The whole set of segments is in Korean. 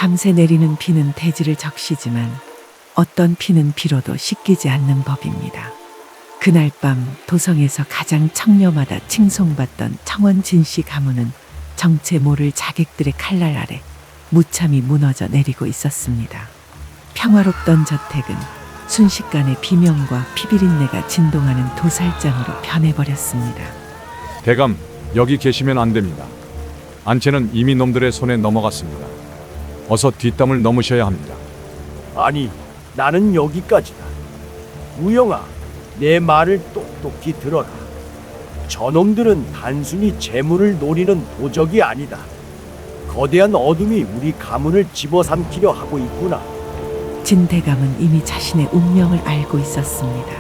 밤새 내리는 비는 대지를 적시지만 어떤 피는 비로도 씻기지 않는 법입니다. 그날 밤 도성에서 가장 청렴하다 칭송받던 청원진씨 가문은 정체 모를 자객들의 칼날 아래 무참히 무너져 내리고 있었습니다. 평화롭던 저택은 순식간에 비명과 피비린내가 진동하는 도살장으로 변해버렸습니다. 대감, 여기 계시면 안 됩니다. 안채는 이미 놈들의 손에 넘어갔습니다. 어서 뒷담을 넘으셔야 합니다. 아니, 나는 여기까지다. 무영아, 내 말을 똑똑히 들어라. 저놈들은 단순히 재물을 노리는 도적이 아니다. 거대한 어둠이 우리 가문을 집어삼키려 하고 있구나. 진대감은 이미 자신의 운명을 알고 있었습니다.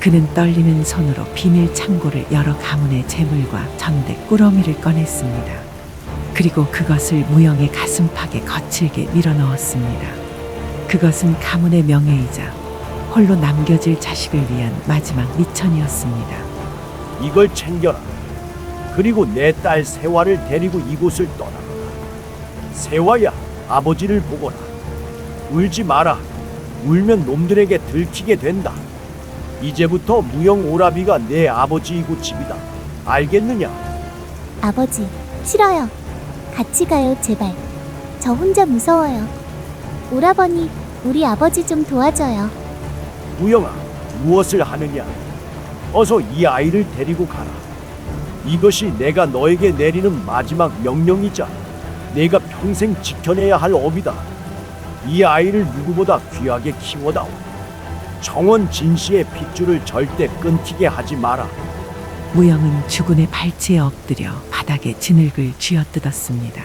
그는 떨리는 손으로 비밀 창고를 열어 가문의 재물과 전대 꾸러미를 꺼냈습니다. 그리고 그것을 무영의 가슴팍에 거칠게 밀어넣었습니다. 그것은 가문의 명예이자 홀로 남겨질 자식을 위한 마지막 미천이었습니다. 이걸 챙겨라. 그리고 내 딸 세화를 데리고 이곳을 떠나거라. 세화야, 아버지를 보거라. 울지 마라. 울면 놈들에게 들키게 된다. 이제부터 무영 오라비가 내 아버지이고 집이다. 알겠느냐? 아버지, 싫어요. 같이 가요, 제발. 저 혼자 무서워요. 오라버니, 우리 아버지 좀 도와줘요. 무영아, 무엇을 하느냐? 어서 이 아이를 데리고 가라. 이것이 내가 너에게 내리는 마지막 명령이자 내가 평생 지켜내야 할 업이다. 이 아이를 누구보다 귀하게 키워다오. 청원 진씨의 핏줄을 절대 끊기게 하지 마라. 무영은 주군의 발치에 엎드려 바닥에 진흙을 쥐어뜯었습니다.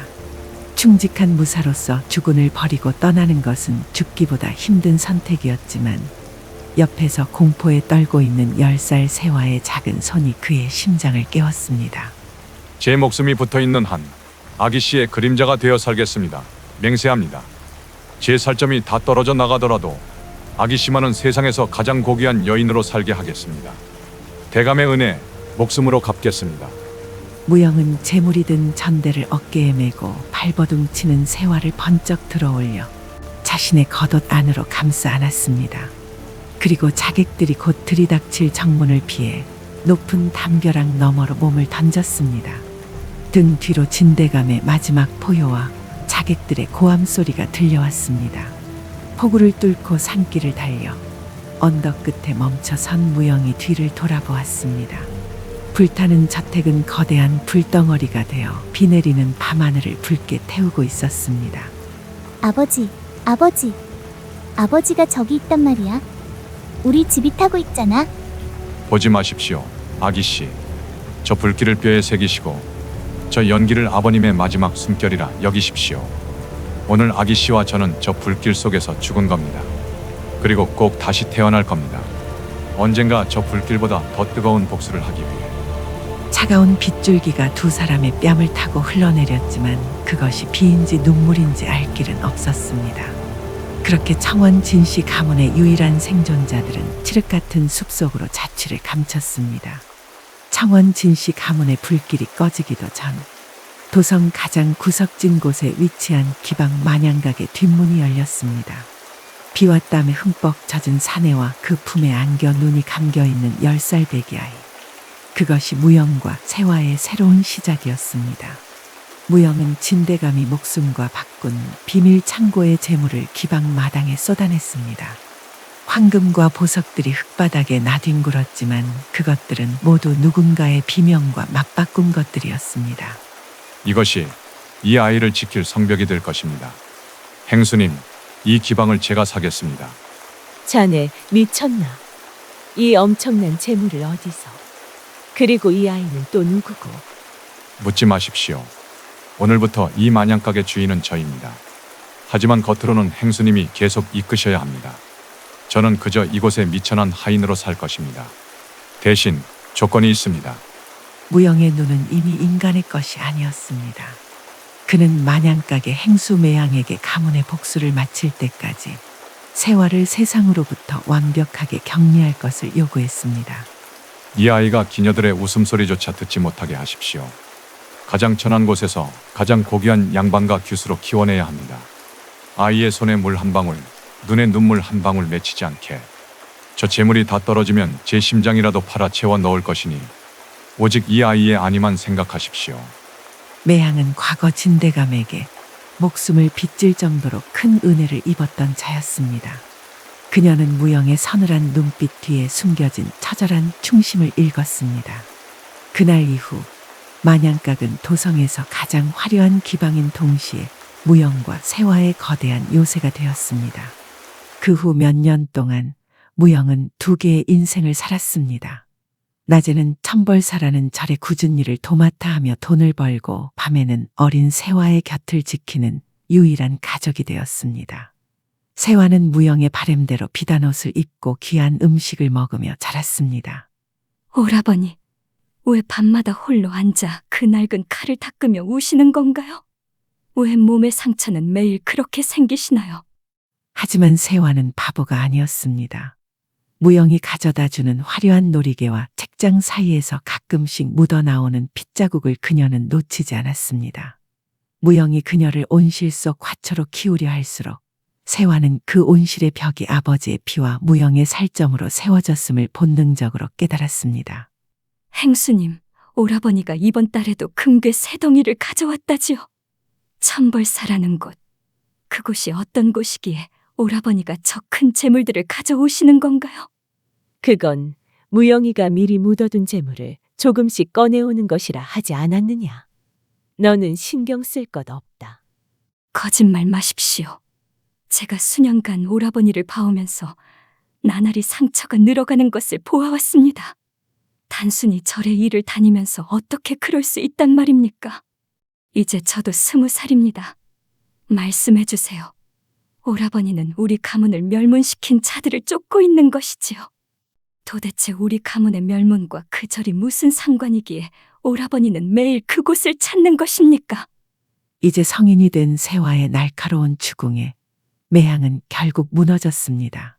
충직한 무사로서 주군을 버리고 떠나는 것은 죽기보다 힘든 선택이었지만 옆에서 공포에 떨고 있는 10살 세화의 작은 손이 그의 심장을 깨웠습니다. 제 목숨이 붙어있는 한 아기씨의 그림자가 되어 살겠습니다. 맹세합니다. 제 살점이 다 떨어져 나가더라도 아기씨만은 세상에서 가장 고귀한 여인으로 살게 하겠습니다. 대감의 은혜 목숨으로 갚겠습니다. 무영은 재물이 든 전대를 어깨에 메고 발버둥 치는 세화를 번쩍 들어올려 자신의 겉옷 안으로 감싸 안았습니다. 그리고 자객들이 곧 들이닥칠 정문을 피해 높은 담벼락 너머로 몸을 던졌습니다. 등 뒤로 진대감의 마지막 포효와 자객들의 고함 소리가 들려왔습니다. 폭우를 뚫고 산길을 달려 언덕 끝에 멈춰선 무영이 뒤를 돌아보았습니다. 불타는 저택은 거대한 불덩어리가 되어 비 내리는 밤하늘을 붉게 태우고 있었습니다. 아버지, 아버지. 아버지가 저기 있단 말이야. 우리 집이 타고 있잖아. 보지 마십시오, 아기씨. 저 불길을 뼈에 새기시고 저 연기를 아버님의 마지막 숨결이라 여기십시오. 오늘 아기씨와 저는 저 불길 속에서 죽은 겁니다. 그리고 꼭 다시 태어날 겁니다. 언젠가 저 불길보다 더 뜨거운 복수를 하기 위해. 차가운 빗줄기가 두 사람의 뺨을 타고 흘러내렸지만 그것이 비인지 눈물인지 알 길은 없었습니다. 그렇게 청원 진씨 가문의 유일한 생존자들은 칠흑 같은 숲속으로 자취를 감췄습니다. 청원 진씨 가문의 불길이 꺼지기도 전 도성 가장 구석진 곳에 위치한 기방 만양각의 뒷문이 열렸습니다. 비와 땀에 흠뻑 젖은 사내와 그 품에 안겨 눈이 감겨있는 10살 배기 아이. 그것이 무영과 세화의 새로운 시작이었습니다. 무영은 진대감이 목숨과 바꾼 비밀 창고의 재물을 기방 마당에 쏟아냈습니다. 황금과 보석들이 흙바닥에 나뒹굴었지만 그것들은 모두 누군가의 비명과 맞바꾼 것들이었습니다. 이것이 이 아이를 지킬 성벽이 될 것입니다. 행수님, 이 기방을 제가 사겠습니다. 자네 미쳤나? 이 엄청난 재물을 어디서? 그리고 이 아이는 또 누구고? 묻지 마십시오. 오늘부터 이 만양각의 주인은 저입니다. 하지만 겉으로는 행수님이 계속 이끄셔야 합니다. 저는 그저 이곳의 미천한 하인으로 살 것입니다. 대신 조건이 있습니다. 무영의 눈은 이미 인간의 것이 아니었습니다. 그는 만양각의 행수매양에게 가문의 복수를 마칠 때까지 세화를 세상으로부터 완벽하게 격리할 것을 요구했습니다. 이 아이가 기녀들의 웃음소리조차 듣지 못하게 하십시오. 가장 천한 곳에서 가장 고귀한 양반과 규수로 키워내야 합니다. 아이의 손에 물 한 방울, 눈에 눈물 한 방울 맺히지 않게 저 재물이 다 떨어지면 제 심장이라도 팔아 채워 넣을 것이니 오직 이 아이의 안위만 생각하십시오. 매향은 과거 진대감에게 목숨을 빚질 정도로 큰 은혜를 입었던 자였습니다. 그녀는 무영의 서늘한 눈빛 뒤에 숨겨진 처절한 충심을 읽었습니다. 그날 이후 만양각은 도성에서 가장 화려한 기방인 동시에 무영과 세화의 거대한 요새가 되었습니다. 그 후 몇 년 동안 무영은 두 개의 인생을 살았습니다. 낮에는 천벌사라는 절의 굳은 일을 도맡아 하며 돈을 벌고 밤에는 어린 세화의 곁을 지키는 유일한 가족이 되었습니다. 세화는 무영의 바램대로 비단 옷을 입고 귀한 음식을 먹으며 자랐습니다. 오라버니, 왜 밤마다 홀로 앉아 그 낡은 칼을 닦으며 우시는 건가요? 왜 몸의 상처는 매일 그렇게 생기시나요? 하지만 세화는 바보가 아니었습니다. 무영이 가져다주는 화려한 놀이개와 책장 사이에서 가끔씩 묻어나오는 핏자국을 그녀는 놓치지 않았습니다. 무영이 그녀를 온실 속 화초로 키우려 할수록 세화는 그 온실의 벽이 아버지의 피와 무영의 살점으로 세워졌음을 본능적으로 깨달았습니다. 행수님, 오라버니가 이번 달에도 금괴 3덩이를 가져왔다지요. 천벌사라는 곳, 그곳이 어떤 곳이기에 오라버니가 저 큰 재물들을 가져오시는 건가요? 그건 무영이가 미리 묻어둔 재물을 조금씩 꺼내오는 것이라 하지 않았느냐. 너는 신경 쓸 것 없다. 거짓말 마십시오. 제가 수년간 오라버니를 봐오면서 나날이 상처가 늘어가는 것을 보아왔습니다. 단순히 절의 일을 다니면서 어떻게 그럴 수 있단 말입니까? 이제 저도 20살입니다. 말씀해 주세요. 오라버니는 우리 가문을 멸문시킨 자들을 쫓고 있는 것이지요. 도대체 우리 가문의 멸문과 그 절이 무슨 상관이기에 오라버니는 매일 그곳을 찾는 것입니까? 이제 성인이 된 세화의 날카로운 추궁에 매향은 결국 무너졌습니다.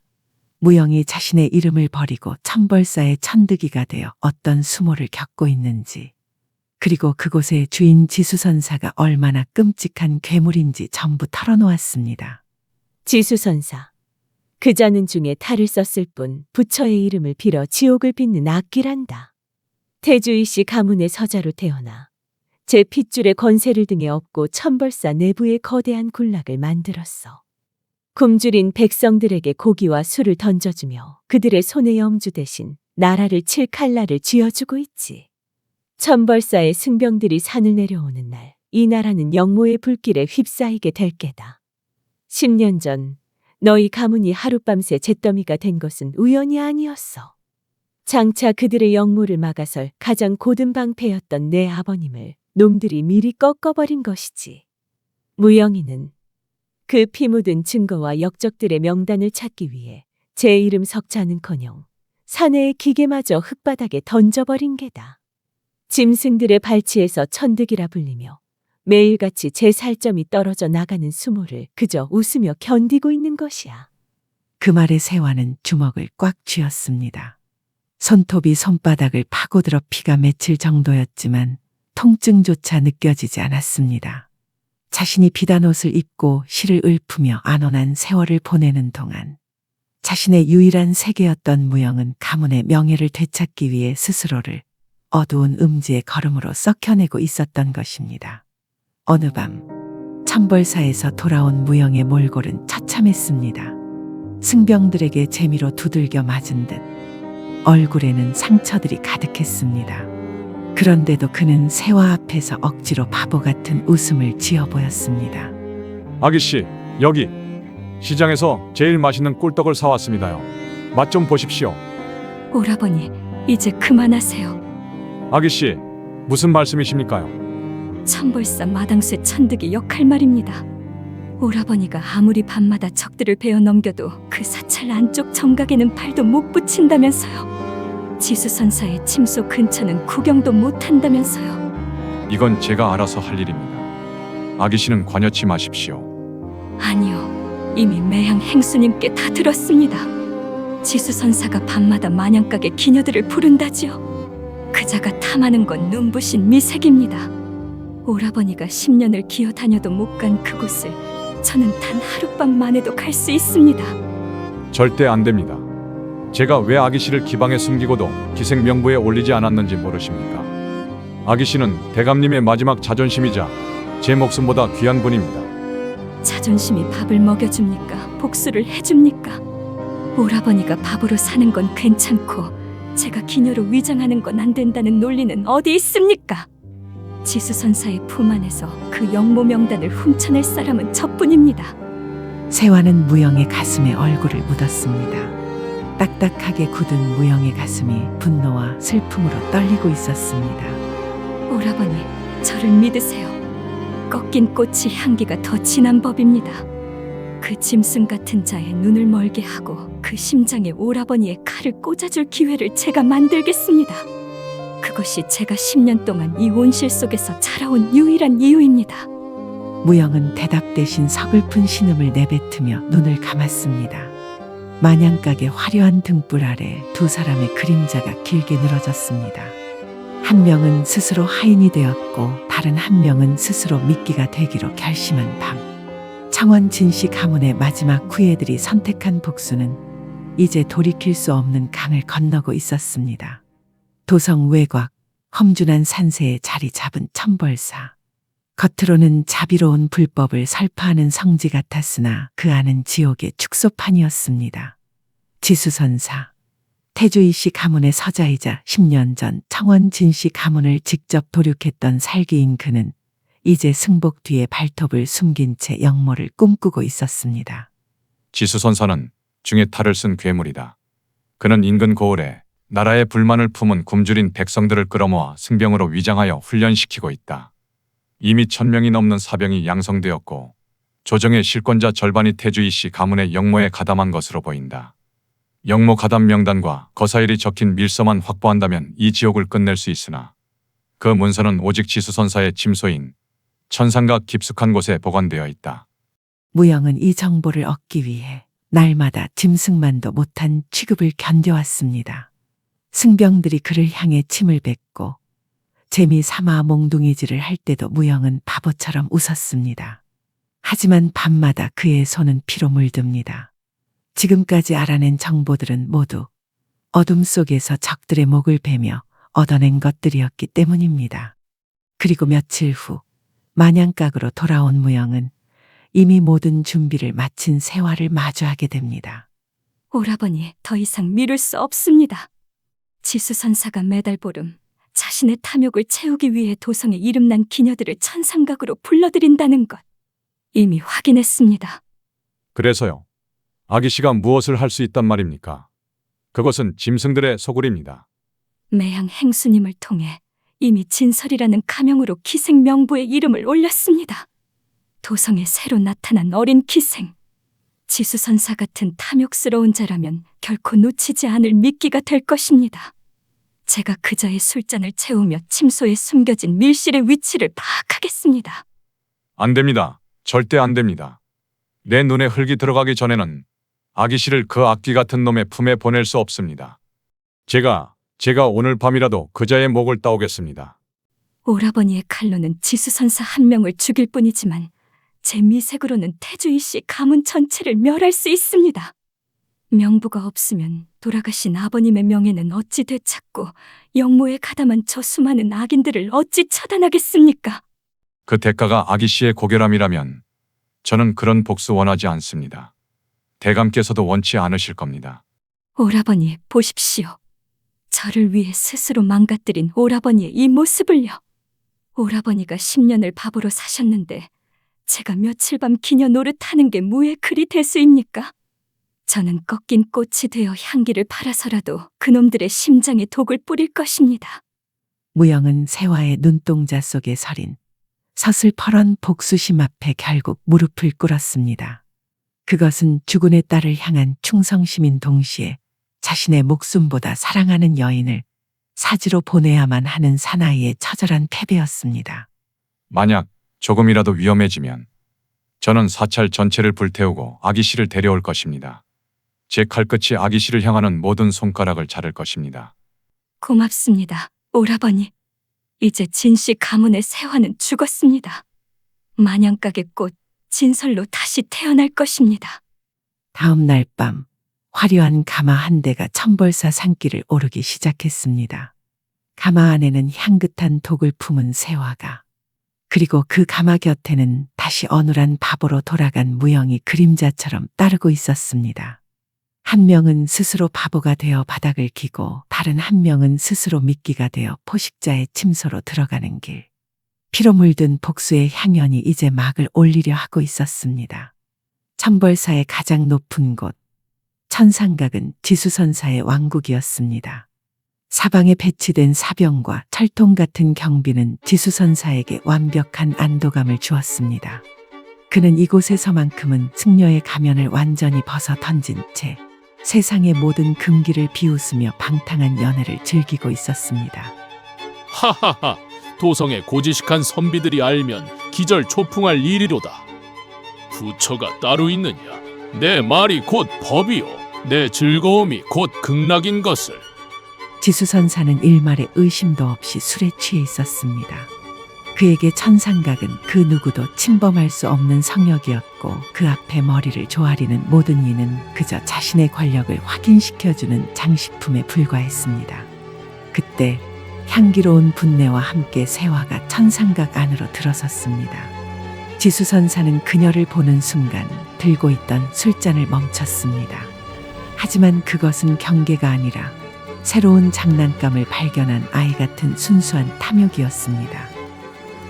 무영이 자신의 이름을 버리고 천벌사의 천득이가 되어 어떤 수모를 겪고 있는지, 그리고 그곳의 주인 지수선사가 얼마나 끔찍한 괴물인지 전부 털어놓았습니다. 지수선사, 그자는 중에 탈을 썼을 뿐 부처의 이름을 빌어 지옥을 빚는 악기란다. 태주이씨 가문의 서자로 태어나 제 핏줄의 권세를 등에 업고 천벌사 내부의 거대한 군락을 만들었어. 굶주린 백성들에게 고기와 술을 던져주며 그들의 손의 염주 대신 나라를 칠 칼날을 쥐어주고 있지. 천벌사의 승병들이 산을 내려오는 날, 이 나라는 영모의 불길에 휩싸이게 될 게다. 10년 전 너희 가문이 하룻밤새 잿더미가 된 것은 우연이 아니었어. 장차 그들의 영모를 막아설 가장 고든 방패였던 내 아버님을 놈들이 미리 꺾어버린 것이지. 무영이는 그 피 묻은 증거와 역적들의 명단을 찾기 위해 제 이름 석자는커녕 사내의 기계마저 흙바닥에 던져버린 게다. 짐승들의 발치에서 천득이라 불리며 매일같이 제 살점이 떨어져 나가는 수모를 그저 웃으며 견디고 있는 것이야. 그 말에 세화는 주먹을 꽉 쥐었습니다. 손톱이 손바닥을 파고들어 피가 맺힐 정도였지만 통증조차 느껴지지 않았습니다. 자신이 비단 옷을 입고 시를 읊으며 안온한 세월을 보내는 동안 자신의 유일한 세계였던 무영은 가문의 명예를 되찾기 위해 스스로를 어두운 음지의 걸음으로 썩혀내고 있었던 것입니다. 어느 밤 천벌사에서 돌아온 무영의 몰골은 처참했습니다. 승병들에게 재미로 두들겨 맞은 듯 얼굴에는 상처들이 가득했습니다. 그런데도 그는 세화 앞에서 억지로 바보 같은 웃음을 지어 보였습니다. 아기씨, 여기 시장에서 제일 맛있는 꿀떡을 사왔습니다요. 맛 좀 보십시오. 오라버니, 이제 그만하세요. 아기씨, 무슨 말씀이십니까요? 천벌사 마당쇠 천득이 역할 말입니다. 오라버니가 아무리 밤마다 적들을 베어 넘겨도 그 사찰 안쪽 정각에는 발도 못 붙인다면서요. 지수선사의 침소 근처는 구경도 못한다면서요. 이건 제가 알아서 할 일입니다. 아기씨는 관여치 마십시오. 아니요, 이미 매향 행수님께 다 들었습니다. 지수선사가 밤마다 만양각의 기녀들을 부른다지요. 그자가 탐하는 건 눈부신 미색입니다. 오라버니가 10년을 기어 다녀도 못 간 그곳을 저는 단 하룻밤만 해도 갈 수 있습니다. 절대 안 됩니다. 제가 왜 아기 씨를 기방에 숨기고도 기생 명부에 올리지 않았는지 모르십니까? 아기 씨는 대감님의 마지막 자존심이자 제 목숨보다 귀한 분입니다. 자존심이 밥을 먹여줍니까? 복수를 해줍니까? 오라버니가 밥으로 사는 건 괜찮고 제가 기녀로 위장하는 건 안 된다는 논리는 어디 있습니까? 지수선사의 품 안에서 그 영모 명단을 훔쳐낼 사람은 저뿐입니다. 세화는 무영의 가슴에 얼굴을 묻었습니다. 딱딱하게 굳은 무영의 가슴이 분노와 슬픔으로 떨리고 있었습니다. 오라버니, 저를 믿으세요. 꺾인 꽃이 향기가 더 진한 법입니다. 그 짐승 같은 자의 눈을 멀게 하고 그 심장에 오라버니의 칼을 꽂아줄 기회를 제가 만들겠습니다. 그것이 제가 10년 동안 이 온실 속에서 자라온 유일한 이유입니다. 무영은 대답 대신 서글픈 신음을 내뱉으며 눈을 감았습니다. 마냥각의 화려한 등불 아래 두 사람의 그림자가 길게 늘어졌습니다. 한 명은 스스로 하인이 되었고 다른 한 명은 스스로 미끼가 되기로 결심한 밤. 창원 진씨 가문의 마지막 후예들이 선택한 복수는 이제 돌이킬 수 없는 강을 건너고 있었습니다. 도성 외곽, 험준한 산세에 자리 잡은 천벌사. 겉으로는 자비로운 불법을 설파하는 성지 같았으나 그 안은 지옥의 축소판이었습니다. 지수선사, 태주이씨 가문의 서자이자 10년 전 청원 진씨 가문을 직접 도륙했던 살기인 그는 이제 승복 뒤에 발톱을 숨긴 채 영모를 꿈꾸고 있었습니다. 지수선사는 중에 탈을 쓴 괴물이다. 그는 인근 고을에 나라의 불만을 품은 굶주린 백성들을 끌어모아 승병으로 위장하여 훈련시키고 있다. 이미 1000명이 넘는 사병이 양성되었고 조정의 실권자 절반이 태주이씨 가문의 영모에 가담한 것으로 보인다. 영모 가담 명단과 거사일이 적힌 밀서만 확보한다면 이 지옥을 끝낼 수 있으나 그 문서는 오직 지수선사의 침소인 천상각 깊숙한 곳에 보관되어 있다. 무영은 이 정보를 얻기 위해 날마다 짐승만도 못한 취급을 견뎌왔습니다. 승병들이 그를 향해 침을 뱉고 재미 삼아 몽둥이질을 할 때도 무영은 바보처럼 웃었습니다. 하지만 밤마다 그의 손은 피로 물듭니다. 지금까지 알아낸 정보들은 모두 어둠 속에서 적들의 목을 베며 얻어낸 것들이었기 때문입니다. 그리고 며칠 후 마냥각으로 돌아온 무영은 이미 모든 준비를 마친 세화를 마주하게 됩니다. 오라버니, 더 이상 미룰 수 없습니다. 지수선사가 매달 보름 자신의 탐욕을 채우기 위해 도성에 이름난 기녀들을 천상각으로 불러들인다는 것 이미 확인했습니다. 그래서요. 아기 씨가 무엇을 할 수 있단 말입니까? 그것은 짐승들의 소굴입니다. 매양 행수님을 통해 이미 진설이라는 가명으로 기생 명부의 이름을 올렸습니다. 도성에 새로 나타난 어린 기생. 지수선사 같은 탐욕스러운 자라면 결코 놓치지 않을 미끼가 될 것입니다. 제가 그자의 술잔을 채우며 침소에 숨겨진 밀실의 위치를 파악하겠습니다. 안 됩니다. 절대 안 됩니다. 내 눈에 흙이 들어가기 전에는 아기 씨를 그 악귀 같은 놈의 품에 보낼 수 없습니다. 제가 오늘 밤이라도 그자의 목을 따오겠습니다. 오라버니의 칼로는 지수선사 한 명을 죽일 뿐이지만 제 미색으로는 태주이씨 가문 전체를 멸할 수 있습니다. 명부가 없으면 돌아가신 아버님의 명예는 어찌 되찾고 영모에 가담한 저 수많은 악인들을 어찌 처단하겠습니까? 그 대가가 아기 씨의 고결함이라면 저는 그런 복수 원하지 않습니다. 대감께서도 원치 않으실 겁니다. 오라버니, 보십시오. 저를 위해 스스로 망가뜨린 오라버니의 이 모습을요. 오라버니가 10년을 밥으로 사셨는데 제가 며칠 밤 기녀 노릇하는 게 무의 그리 대수입니까? 저는 꺾인 꽃이 되어 향기를 팔아서라도 그놈들의 심장에 독을 뿌릴 것입니다. 무영은 세화의 눈동자 속에 서린 서슬퍼런 복수심 앞에 결국 무릎을 꿇었습니다. 그것은 주군의 딸을 향한 충성심인 동시에 자신의 목숨보다 사랑하는 여인을 사지로 보내야만 하는 사나이의 처절한 패배였습니다. 만약 조금이라도 위험해지면 저는 사찰 전체를 불태우고 아기 씨를 데려올 것입니다. 제 칼끝이 아기 씨를 향하는 모든 손가락을 자를 것입니다. 고맙습니다, 오라버니. 이제 진씨 가문의 세화는 죽었습니다. 마냥각의 꽃, 진설로 다시 태어날 것입니다. 다음 날 밤 화려한 가마 한 대가 천벌사 산길을 오르기 시작했습니다. 가마 안에는 향긋한 독을 품은 새화가, 그리고 그 가마 곁에는 다시 어눌한 바보로 돌아간 무영이 그림자처럼 따르고 있었습니다. 한 명은 스스로 바보가 되어 바닥을 기고 다른 한 명은 스스로 미끼가 되어 포식자의 침소로 들어가는 길. 피로 물든 복수의 향연이 이제 막을 올리려 하고 있었습니다. 천벌사의 가장 높은 곳, 천상각은 지수선사의 왕국이었습니다. 사방에 배치된 사병과 철통 같은 경비는 지수선사에게 완벽한 안도감을 주었습니다. 그는 이곳에서만큼은 승려의 가면을 완전히 벗어 던진 채 세상의 모든 금기를 비웃으며 방탕한 연애를 즐기고 있었습니다. 하하하, 도성의 고지식한 선비들이 알면 기절 초풍할 일이로다. 부처가 따로 있느냐? 내 말이 곧 법이요. 내 즐거움이 곧 극락인 것을. 지수선사는 일말의 의심도 없이 술에 취해 있었습니다. 그에게 천상각은 그 누구도 침범할 수 없는 성역이었고 그 앞에 머리를 조아리는 모든 이는 그저 자신의 권력을 확인시켜주는 장식품에 불과했습니다. 그때 향기로운 분내와 함께 새화가 천상각 안으로 들어섰습니다. 지수선사는 그녀를 보는 순간 들고 있던 술잔을 멈췄습니다. 하지만 그것은 경계가 아니라 새로운 장난감을 발견한 아이 같은 순수한 탐욕이었습니다.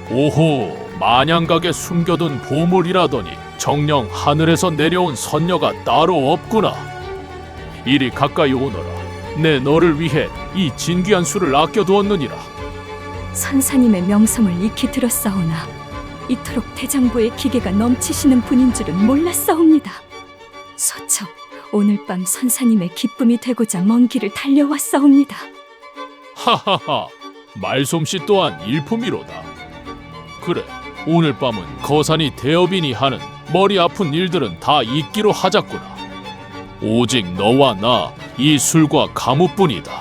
오호, 마냥각에 숨겨둔 보물이라더니 정녕 하늘에서 내려온 선녀가 따로 없구나. 이리 가까이 오너라. 내 너를 위해 이 진귀한 술을 아껴두었느니라. 선사님의 명성을 익히 들었사오나 이토록 대장부의 기계가 넘치시는 분인 줄은 몰랐사옵니다. 소첩, 오늘 밤 선사님의 기쁨이 되고자 먼 길을 달려왔사옵니다. 하하하, 말솜씨 또한 일품이로다. 그래, 오늘 밤은 거산이 대업이니 하는 머리 아픈 일들은 다 잊기로 하자꾸나. 오직 너와 나, 이 술과 가무뿐이다.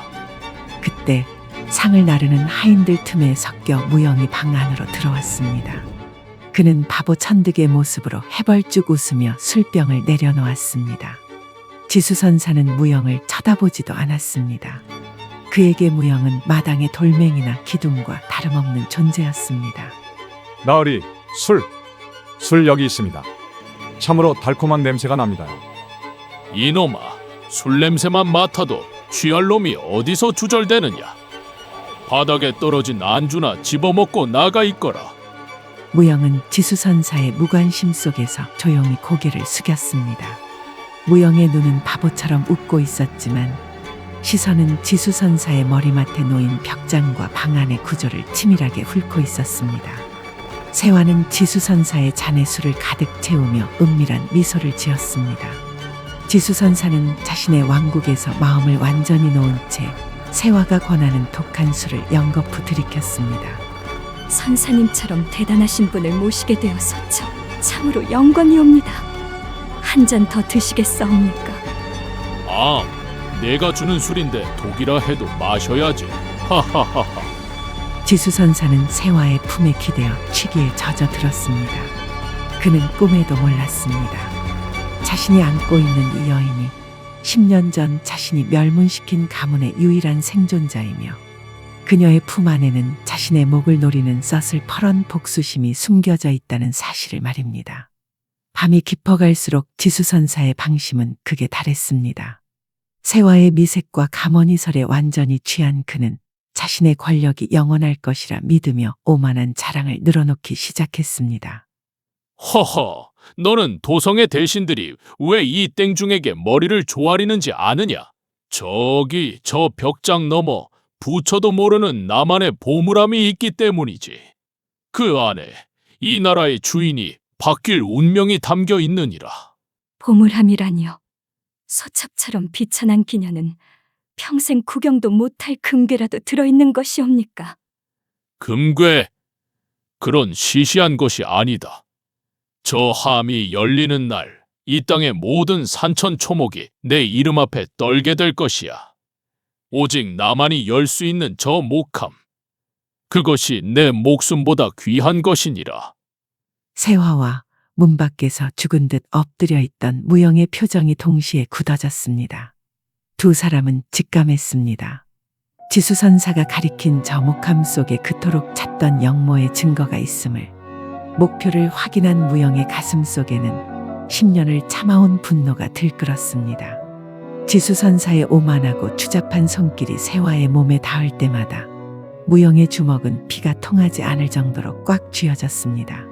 그때 상을 나르는 하인들 틈에 섞여 무영이 방 안으로 들어왔습니다. 그는 바보 천득의 모습으로 해벌쭉 웃으며 술병을 내려놓았습니다. 지수선사는 무영을 쳐다보지도 않았습니다. 그에게 무영은 마당의 돌멩이나 기둥과 다름없는 존재였습니다. 나으리, 술 여기 있습니다. 참으로 달콤한 냄새가 납니다. 이놈아, 술 냄새만 맡아도 취할 놈이 어디서 주절되느냐. 바닥에 떨어진 안주나 집어먹고 나가 있거라. 무영은 지수선사의 무관심 속에서 조용히 고개를 숙였습니다. 무영의 눈은 바보처럼 웃고 있었지만 시선은 지수선사의 머리맡에 놓인 벽장과 방 안의 구조를 치밀하게 훑고 있었습니다. 세화는 지수선사의 잔에 술을 가득 채우며 은밀한 미소를 지었습니다. 지수선사는 자신의 왕국에서 마음을 완전히 놓은 채 세화가 권하는 독한 술을 연거푸 들이켰습니다. 선사님처럼 대단하신 분을 모시게 되어서 참으로 영광이옵니다. 한 잔 더 드시겠사옵니까? 아, 내가 주는 술인데 독이라 해도 마셔야지. 하하하하. 지수선사는 세화의 품에 기대어 취기에 젖어들었습니다. 그는 꿈에도 몰랐습니다. 자신이 안고 있는 이 여인이 10년 전 자신이 멸문시킨 가문의 유일한 생존자이며 그녀의 품 안에는 자신의 목을 노리는 서슬퍼런 복수심이 숨겨져 있다는 사실을 말입니다. 밤이 깊어갈수록 지수선사의 방심은 극에 달했습니다. 세화의 미색과 감언이설에 완전히 취한 그는 자신의 권력이 영원할 것이라 믿으며 오만한 자랑을 늘어놓기 시작했습니다. 허허, 너는 도성의 대신들이 왜 이 땡중에게 머리를 조아리는지 아느냐? 저기 저 벽장 너머 부처도 모르는 나만의 보물함이 있기 때문이지. 그 안에 이 나라의 주인이 바뀔 운명이 담겨 있느니라. 보물함이라니요. 소첩처럼 비천한 기녀는 평생 구경도 못할 금괴라도 들어있는 것이옵니까? 금괴, 그런 시시한 것이 아니다. 저 함이 열리는 날, 이 땅의 모든 산천 초목이 내 이름 앞에 떨게 될 것이야. 오직 나만이 열 수 있는 저 목함, 그것이 내 목숨보다 귀한 것이니라. 세화와 문 밖에서 죽은 듯 엎드려 있던 무영의 표정이 동시에 굳어졌습니다. 두 사람은 직감했습니다. 지수선사가 가리킨 저 목함 속에 그토록 찾던 영모의 증거가 있음을. 목표를 확인한 무영의 가슴 속에는 10년을 참아온 분노가 들끓었습니다. 지수선사의 오만하고 추잡한 손길이 세화의 몸에 닿을 때마다 무영의 주먹은 피가 통하지 않을 정도로 꽉 쥐어졌습니다.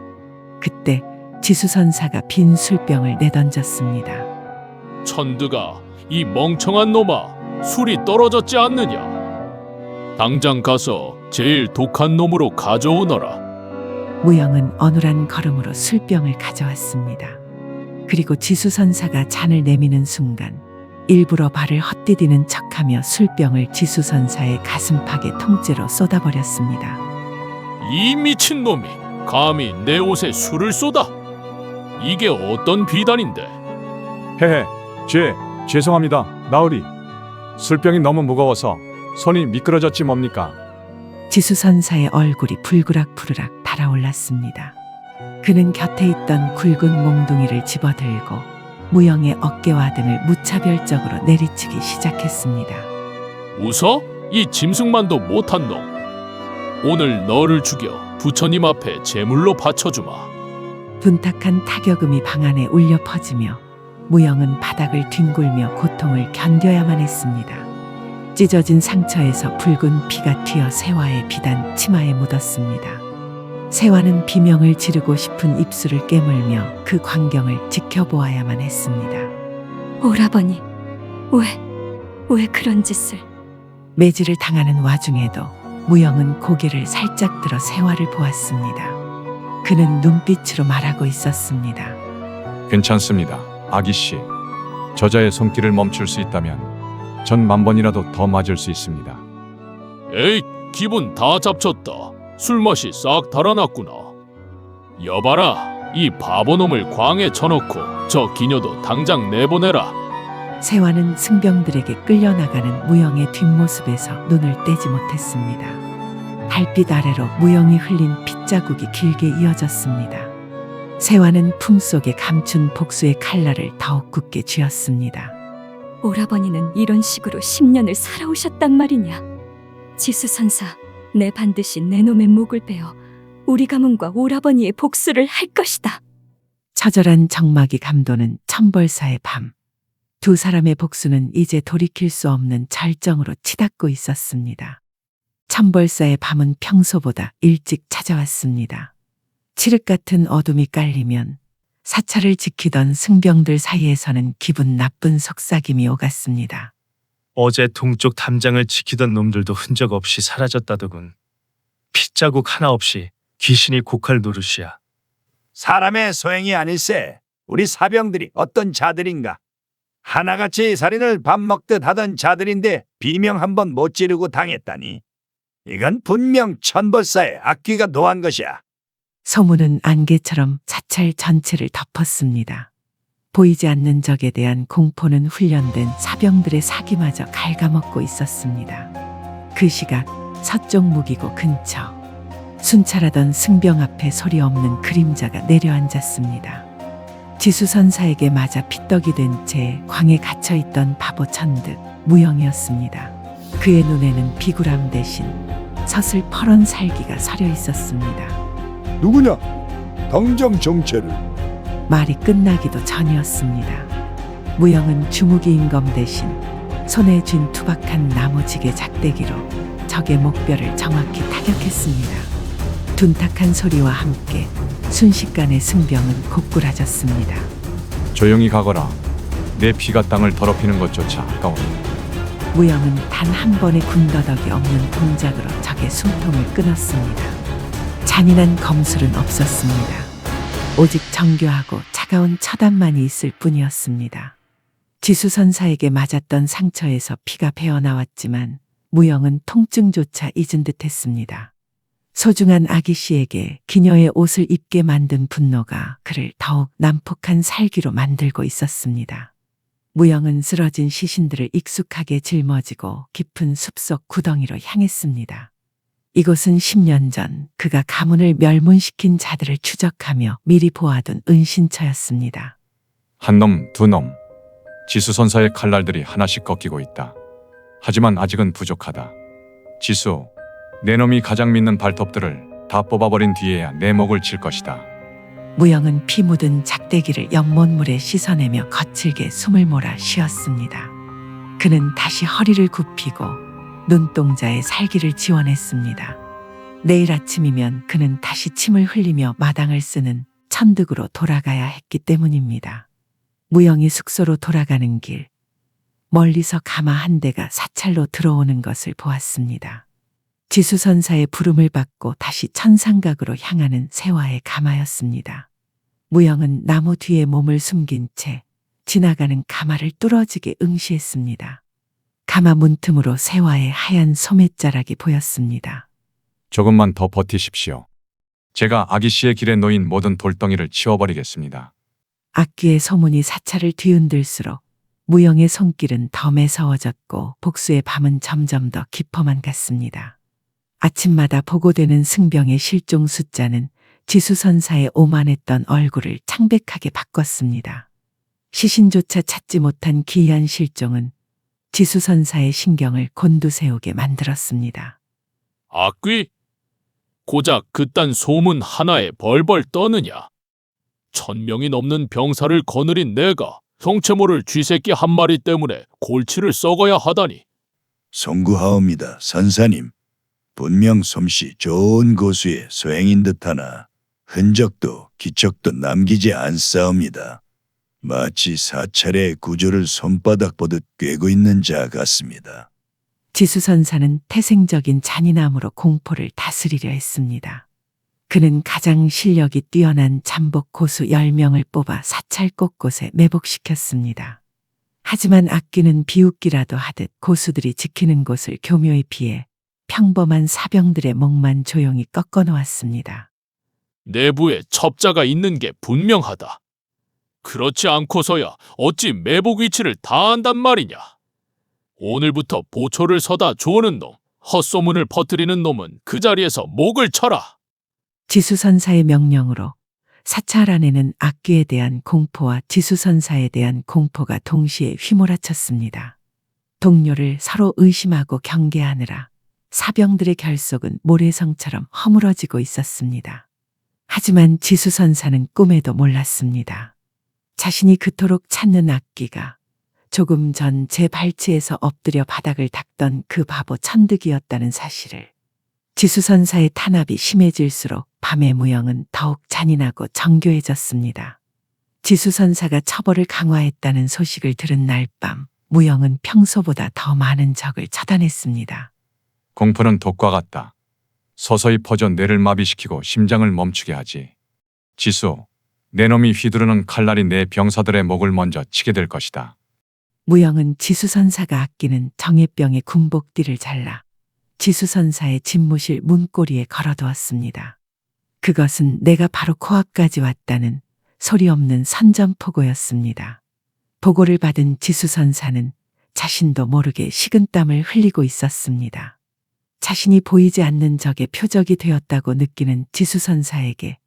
그때 지수선사가 빈 술병을 내던졌습니다. 천드가 이 멍청한 놈아, 술이 떨어졌지 않느냐? 당장 가서 제일 독한 놈으로 가져오너라. 무영은 어눌한 걸음으로 술병을 가져왔습니다. 그리고 지수선사가 잔을 내미는 순간 일부러 발을 헛디디는 척하며 술병을 지수선사의 가슴팍에 통째로 쏟아버렸습니다. 이 미친 놈이 감히 내 옷에 술을 쏟아? 이게 어떤 비단인데? 헤헤, 죄송합니다. 나으리. 술병이 너무 무거워서 손이 미끄러졌지 뭡니까? 지수선사의 얼굴이 불그락부르락 달아올랐습니다. 그는 곁에 있던 굵은 몽둥이를 집어들고 무영의 어깨와 등을 무차별적으로 내리치기 시작했습니다. 웃어? 이 짐승만도 못한 놈. 오늘 너를 죽여 부처님 앞에 제물로 바쳐주마. 둔탁한 타격음이 방 안에 울려 퍼지며 무영은 바닥을 뒹굴며 고통을 견뎌야만 했습니다. 찢어진 상처에서 붉은 피가 튀어 세화의 비단 치마에 묻었습니다. 세화는 비명을 지르고 싶은 입술을 깨물며 그 광경을 지켜보아야만 했습니다. 오라버니, 왜 그런 짓을? 매질을 당하는 와중에도 무영은 고개를 살짝 들어 세화를 보았습니다. 그는 눈빛으로 말하고 있었습니다. 괜찮습니다. 아기씨. 저자의 손길을 멈출 수 있다면 전 10,000번이라도 더 맞을 수 있습니다. 에이, 기분 다 잡쳤다. 술맛이 싹 달아났구나. 여봐라, 이 바보놈을 광에 쳐놓고 저 기녀도 당장 내보내라. 세화는 승병들에게 끌려나가는 무영의 뒷모습에서 눈을 떼지 못했습니다. 달빛 아래로 무영이 흘린 핏자국이 길게 이어졌습니다. 세화는 품속에 감춘 복수의 칼날을 더욱 굳게 쥐었습니다. 오라버니는 이런 식으로 10년을 살아오셨단 말이냐? 지수선사, 내 반드시 내 놈의 목을 베어 우리 가문과 오라버니의 복수를 할 것이다. 처절한 정막이 감도는 천벌사의 밤. 두 사람의 복수는 이제 돌이킬 수 없는 절정으로 치닫고 있었습니다. 천벌사의 밤은 평소보다 일찍 찾아왔습니다. 칠흑 같은 어둠이 깔리면 사찰을 지키던 승병들 사이에서는 기분 나쁜 속삭임이 오갔습니다. 어제 동쪽 담장을 지키던 놈들도 흔적 없이 사라졌다더군. 핏자국 하나 없이 귀신이 곡할 노릇이야. 사람의 소행이 아닐세. 우리 사병들이 어떤 자들인가? 하나같이 살인을 밥 먹듯 하던 자들인데 비명 한번 못 지르고 당했다니. 이건 분명 천벌사의 악귀가 노한 것이야. 소문은 안개처럼 사찰 전체를 덮었습니다. 보이지 않는 적에 대한 공포는 훈련된 사병들의 사기마저 갉아먹고 있었습니다. 그 시각 서쪽 무기고 근처 순찰하던 승병 앞에 소리 없는 그림자가 내려앉았습니다. 지수선사에게 맞아 피떡이 된 채 광에 갇혀있던 바보 천득 무영이었습니다. 그의 눈에는 비굴함 대신 서슬퍼런 살기가 서려 있었습니다. 누구냐? 당장 정체를. 말이 끝나기도 전이었습니다. 무영은 주무기 임검 대신 손에 쥔 투박한 나무지게 작대기로 적의 목뼈를 정확히 타격했습니다. 둔탁한 소리와 함께 순식간에 승병은 고꾸라졌습니다. 조용히 가거라. 내 피가 땅을 더럽히는 것조차 아까우니. 무영은 단 한 번의 군더더기 없는 동작으로 적의 숨통을 끊었습니다. 잔인한 검술은 없었습니다. 오직 정교하고 차가운 처단만이 있을 뿐이었습니다. 지수선사에게 맞았던 상처에서 피가 배어나왔지만 무영은 통증조차 잊은 듯했습니다. 소중한 아기씨에게 기녀의 옷을 입게 만든 분노가 그를 더욱 난폭한 살기로 만들고 있었습니다. 무영은 쓰러진 시신들을 익숙하게 짊어지고 깊은 숲속 구덩이로 향했습니다. 이곳은 10년 전 그가 가문을 멸문시킨 자들을 추적하며 미리 보아둔 은신처였습니다. 한 놈, 두 놈. 지수 선사의 칼날들이 하나씩 꺾이고 있다. 하지만 아직은 부족하다. 지수, 내 놈이 가장 믿는 발톱들을 다 뽑아버린 뒤에야 내 목을 칠 것이다. 무영은 피 묻은 작대기를 연못물에 씻어내며 거칠게 숨을 몰아 쉬었습니다. 그는 다시 허리를 굽히고 눈동자에 살기를 지원했습니다. 내일 아침이면 그는 다시 침을 흘리며 마당을 쓰는 천득으로 돌아가야 했기 때문입니다. 무영이 숙소로 돌아가는 길, 멀리서 가마 한 대가 사찰로 들어오는 것을 보았습니다. 지수선사의 부름을 받고 다시 천상각으로 향하는 세화의 가마였습니다. 무영은 나무 뒤에 몸을 숨긴 채 지나가는 가마를 뚫어지게 응시했습니다. 가마 문틈으로 세화의 하얀 소매자락이 보였습니다. 조금만 더 버티십시오. 제가 아기 씨의 길에 놓인 모든 돌덩이를 치워버리겠습니다. 악기의 소문이 사찰을 뒤흔들수록 무영의 손길은 더 매서워졌고 복수의 밤은 점점 더 깊어만 갔습니다. 아침마다 보고되는 승병의 실종 숫자는 지수선사의 오만했던 얼굴을 창백하게 바꿨습니다. 시신조차 찾지 못한 기이한 실종은 지수선사의 신경을 곤두세우게 만들었습니다. 악귀? 고작 그딴 소문 하나에 벌벌 떠느냐? 1000명이 넘는 병사를 거느린 내가 성체 모를 쥐새끼 한 마리 때문에 골치를 썩어야 하다니. 송구하옵니다, 선사님. 분명 솜씨 좋은 고수의 소행인 듯하나 흔적도 기척도 남기지 않사옵니다. 마치 사찰의 구조를 손바닥 보듯 꿰고 있는 자 같습니다. 지수선사는 태생적인 잔인함으로 공포를 다스리려 했습니다. 그는 가장 실력이 뛰어난 잠복 고수 10명을 뽑아 사찰 곳곳에 매복시켰습니다. 하지만 악귀는 비웃기라도 하듯 고수들이 지키는 곳을 교묘히 피해 평범한 사병들의 목만 조용히 꺾어 놓았습니다. 내부에 첩자가 있는 게 분명하다. 그렇지 않고서야 어찌 매복 위치를 다 안단 말이냐. 오늘부터 보초를 서다 조는 놈, 헛소문을 퍼뜨리는 놈은 그 자리에서 목을 쳐라. 지수선사의 명령으로 사찰 안에는 악귀에 대한 공포와 지수선사에 대한 공포가 동시에 휘몰아쳤습니다. 동료를 서로 의심하고 경계하느라 사병들의 결속은 모래성처럼 허물어지고 있었습니다. 하지만 지수선사는 꿈에도 몰랐습니다. 자신이 그토록 찾는 악귀가 조금 전 제 발치에서 엎드려 바닥을 닦던 그 바보 천득이었다는 사실을. 지수선사의 탄압이 심해질수록 밤의 무영은 더욱 잔인하고 정교해졌습니다. 지수선사가 처벌을 강화했다는 소식을 들은 날 밤, 무영은 평소보다 더 많은 적을 처단했습니다. 공포는 독과 같다. 서서히 퍼져 뇌를 마비시키고 심장을 멈추게 하지. 지수, 내 놈이 휘두르는 칼날이 내 병사들의 목을 먼저 치게 될 것이다. 무영은 지수선사가 아끼는 정예병의 군복띠를 잘라 지수선사의 집무실 문고리에 걸어두었습니다. 그것은 내가 바로 코앞까지 왔다는 소리 없는 선전포고였습니다. 보고를 받은 지수선사는 자신도 모르게 식은땀을 흘리고 있었습니다. 자신이 보이지 않는 적의 표적이 되었다고 느끼는 지수선사에게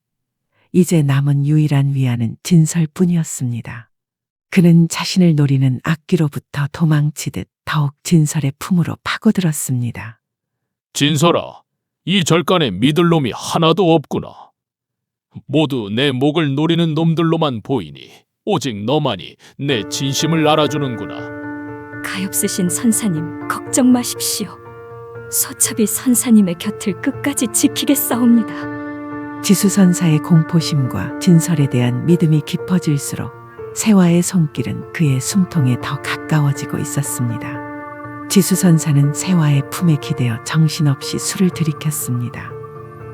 이제 남은 유일한 위안은 진설뿐이었습니다. 그는 자신을 노리는 악귀로부터 도망치듯 더욱 진설의 품으로 파고들었습니다. 진설아, 이 절간에 믿을 놈이 하나도 없구나. 모두 내 목을 노리는 놈들로만 보이니 오직 너만이 내 진심을 알아주는구나. 가엾으신 선사님, 걱정 마십시오. 소첩이 선사님의 곁을 끝까지 지키겠사옵니다. 지수선사의 공포심과 진설에 대한 믿음이 깊어질수록 세화의 손길은 그의 숨통에 더 가까워지고 있었습니다. 지수선사는 세화의 품에 기대어 정신없이 술을 들이켰습니다.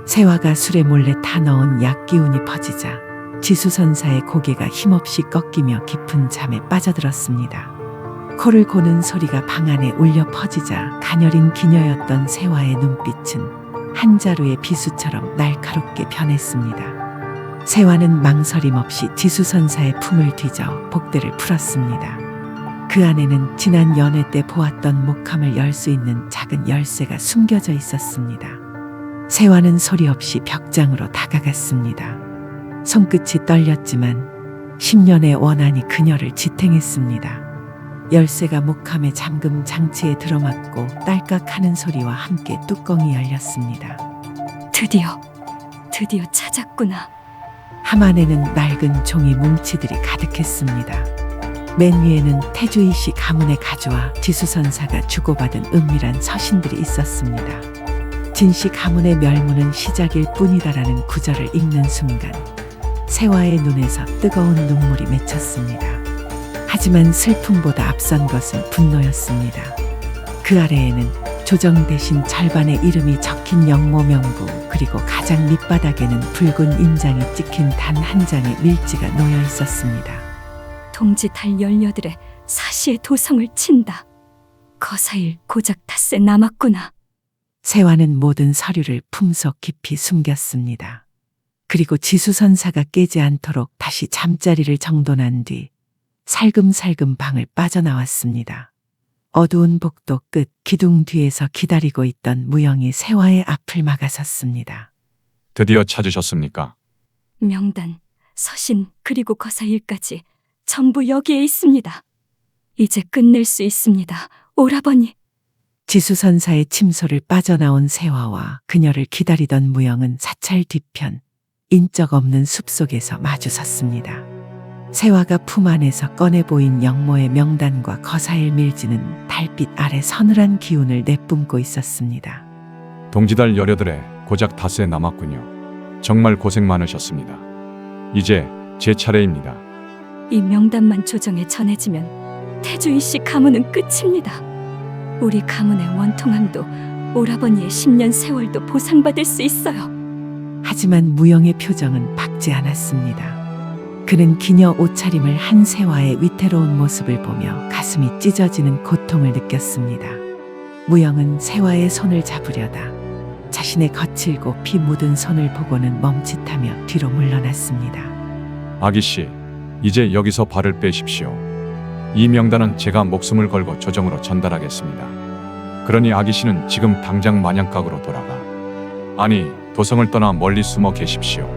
세화가 술에 몰래 타 넣은 약 기운이 퍼지자 지수선사의 고개가 힘없이 꺾이며 깊은 잠에 빠져들었습니다. 코를 고는 소리가 방 안에 울려 퍼지자 가녀린 기녀였던 세화의 눈빛은 한 자루의 비수처럼 날카롭게 변했습니다. 세화는 망설임 없이 지수선사의 품을 뒤져 복대를 풀었습니다. 그 안에는 지난 연회 때 보았던 목함을 열 수 있는 작은 열쇠가 숨겨져 있었습니다. 세화는 소리 없이 벽장으로 다가갔습니다. 손끝이 떨렸지만 10년의 원한이 그녀를 지탱했습니다. 열쇠가 목함의 잠금 장치에 들어맞고 딸깍하는 소리와 함께 뚜껑이 열렸습니다. 드디어 찾았구나. 함 안에는 낡은 종이 뭉치들이 가득했습니다. 맨 위에는 태주이 씨 가문의 가주와 지수선사가 주고받은 은밀한 서신들이 있었습니다. 진씨 가문의 멸문은 시작일 뿐이다라는 구절을 읽는 순간 세화의 눈에서 뜨거운 눈물이 맺혔습니다. 하지만 슬픔보다 앞선 것은 분노였습니다. 그 아래에는 조정 대신 절반의 이름이 적힌 영모 명부, 그리고 가장 밑바닥에는 붉은 인장이 찍힌 단 한 장의 밀지가 놓여 있었습니다. 동지 달 18에 사시의 도성을 친다. 거사일 고작 닷새 남았구나. 세화는 모든 서류를 품속 깊이 숨겼습니다. 그리고 지수선사가 깨지 않도록 다시 잠자리를 정돈한 뒤 살금살금 방을 빠져나왔습니다. 어두운 복도 끝 기둥 뒤에서 기다리고 있던 무영이 세화의 앞을 막아섰습니다. 드디어 찾으셨습니까? 명단, 서신, 그리고 거사일까지 전부 여기에 있습니다. 이제 끝낼 수 있습니다. 오라버니. 지수선사의 침소를 빠져나온 세화와 그녀를 기다리던 무영은 사찰 뒤편 인적 없는 숲속에서 마주섰습니다. 세화가 품 안에서 꺼내 보인 영모의 명단과 거사일 밀지는 달빛 아래 서늘한 기운을 내뿜고 있었습니다. 동지달 18에 고작 닷새 남았군요. 정말 고생 많으셨습니다. 이제 제 차례입니다. 이 명단만 조정에 전해지면 태주이 씨 가문은 끝입니다. 우리 가문의 원통함도 오라버니의 10년 세월도 보상받을 수 있어요. 하지만 무영의 표정은 밝지 않았습니다. 그는 기녀 옷차림을 한 세화의 위태로운 모습을 보며 가슴이 찢어지는 고통을 느꼈습니다. 무영은 세화의 손을 잡으려다 자신의 거칠고 피 묻은 손을 보고는 멈칫하며 뒤로 물러났습니다. 아기씨, 이제 여기서 발을 빼십시오. 이 명단은 제가 목숨을 걸고 조정으로 전달하겠습니다. 그러니 아기씨는 지금 당장 만양각으로 돌아가. 아니, 도성을 떠나 멀리 숨어 계십시오.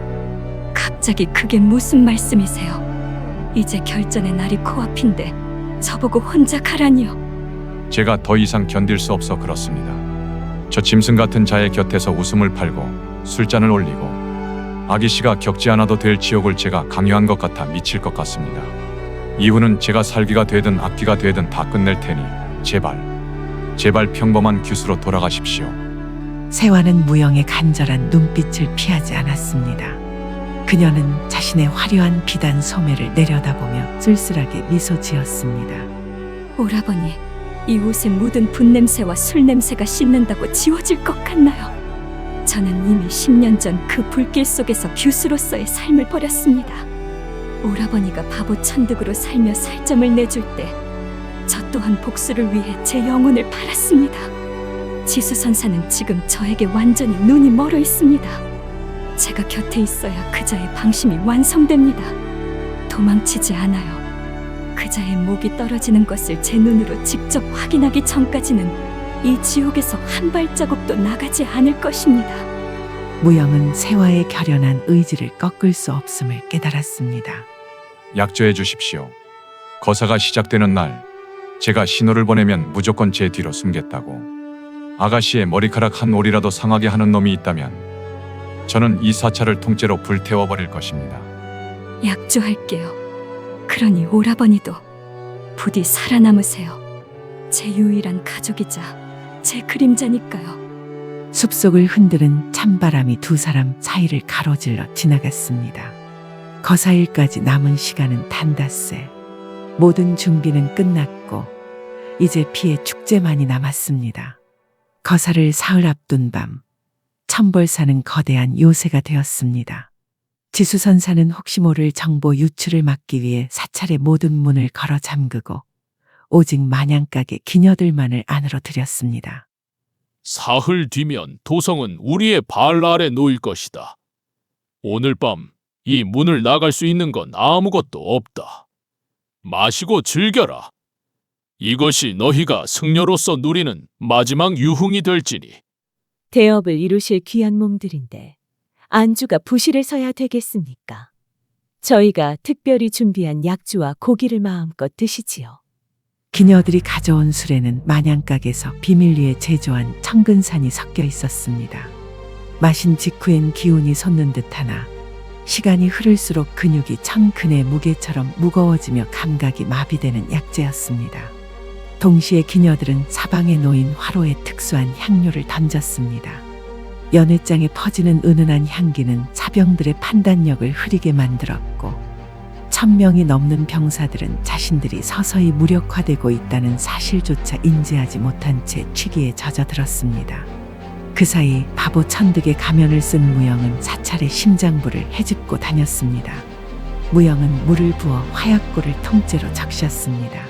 갑자기 그게 무슨 말씀이세요? 이제 결전의 날이 코앞인데 저보고 혼자 가라니요. 제가 더 이상 견딜 수 없어 그렇습니다. 저 짐승 같은 자의 곁에서 웃음을 팔고 술잔을 올리고 아기씨가 겪지 않아도 될 지옥을 제가 강요한 것 같아 미칠 것 같습니다. 이후는 제가 살기가 되든 악기가 되든 다 끝낼 테니 제발 평범한 규수로 돌아가십시오. 세화는 무영의 간절한 눈빛을 피하지 않았습니다. 그녀는 자신의 화려한 비단 소매를 내려다보며 쓸쓸하게 미소 지었습니다. 오라버니, 이 옷에 묻은 분냄새와 술냄새가 씻는다고 지워질 것 같나요? 저는 이미 10년 전 그 불길 속에서 규수로서의 삶을 버렸습니다. 오라버니가 바보 천득으로 살며 살점을 내줄 때 저 또한 복수를 위해 제 영혼을 팔았습니다. 지수선사는 지금 저에게 완전히 눈이 멀어 있습니다. 제가 곁에 있어야 그자의 방심이 완성됩니다. 도망치지 않아요. 그자의 목이 떨어지는 것을 제 눈으로 직접 확인하기 전까지는 이 지옥에서 한 발자국도 나가지 않을 것입니다. 무영은 세화의 결연한 의지를 꺾을 수 없음을 깨달았습니다. 약조해 주십시오. 거사가 시작되는 날 제가 신호를 보내면 무조건 제 뒤로 숨겠다고. 아가씨의 머리카락 한 올이라도 상하게 하는 놈이 있다면 저는 이 사찰을 통째로 불태워버릴 것입니다. 약조할게요. 그러니 오라버니도 부디 살아남으세요. 제 유일한 가족이자 제 그림자니까요. 숲속을 흔드는 찬바람이 두 사람 사이를 가로질러 지나갔습니다. 거사일까지 남은 시간은 단닷새. 모든 준비는 끝났고 이제 피의 축제만이 남았습니다. 거사를 사흘 앞둔 밤, 천벌사는 거대한 요새가 되었습니다. 지수선사는 혹시 모를 정보 유출을 막기 위해 사찰의 모든 문을 걸어 잠그고 오직 만양각의 기녀들만을 안으로 들였습니다. 사흘 뒤면 도성은 우리의 발 아래 놓일 것이다. 오늘 밤 이 문을 나갈 수 있는 건 아무것도 없다. 마시고 즐겨라. 이것이 너희가 승려로서 누리는 마지막 유흥이 될지니. 대업을 이루실 귀한 몸들인데 안주가 부실해서야 되겠습니까? 저희가 특별히 준비한 약주와 고기를 마음껏 드시지요. 기녀들이 가져온 술에는 만양각에서 비밀리에 제조한 청근산이 섞여 있었습니다. 마신 직후엔 기운이 솟는 듯하나 시간이 흐를수록 근육이 청근의 무게처럼 무거워지며 감각이 마비되는 약재였습니다. 동시에 기녀들은 사방에 놓인 화로에 특수한 향료를 던졌습니다. 연회장에 퍼지는 은은한 향기는 사병들의 판단력을 흐리게 만들었고 1000명이 넘는 병사들은 자신들이 서서히 무력화되고 있다는 사실조차 인지하지 못한 채 취기에 젖어들었습니다. 그 사이 바보 천득의 가면을 쓴 무영은 사찰의 심장부를 헤집고 다녔습니다. 무영은 물을 부어 화약골을 통째로 적셨습니다.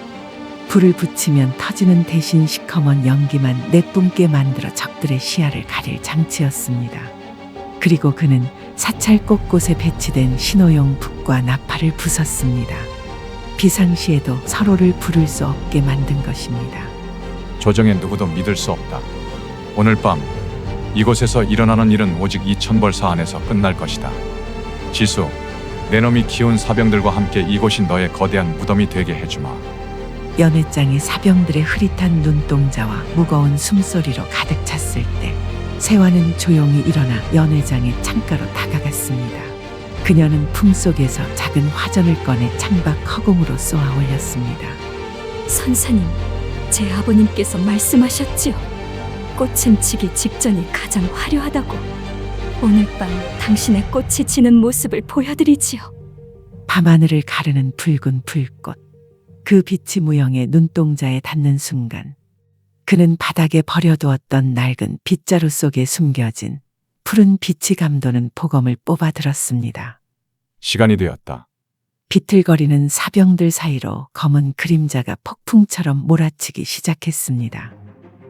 불을 붙이면 터지는 대신 시커먼 연기만 내뿜게 만들어 적들의 시야를 가릴 장치였습니다. 그리고 그는 사찰 곳곳에 배치된 신호용 북과 나팔을 부쉈습니다. 비상시에도 서로를 부를 수 없게 만든 것입니다. 조정의 누구도 믿을 수 없다. 오늘 밤 이곳에서 일어나는 일은 오직 이 천벌사 안에서 끝날 것이다. 지수, 내 놈이 키운 사병들과 함께 이곳이 너의 거대한 무덤이 되게 해주마. 연회장이 사병들의 흐릿한 눈동자와 무거운 숨소리로 가득 찼을 때 세화는 조용히 일어나 연회장의 창가로 다가갔습니다. 그녀는 품속에서 작은 화전을 꺼내 창밖 허공으로 쏘아 올렸습니다. 선사님, 제 아버님께서 말씀하셨지요. 꽃은 지기 직전이 가장 화려하다고. 오늘 밤 당신의 꽃이 지는 모습을 보여드리지요. 밤하늘을 가르는 붉은 불꽃. 그 빛이 무영의 눈동자에 닿는 순간 그는 바닥에 버려두었던 낡은 빗자루 속에 숨겨진 푸른 빛이 감도는 포검을 뽑아들었습니다. 시간이 되었다. 비틀거리는 사병들 사이로 검은 그림자가 폭풍처럼 몰아치기 시작했습니다.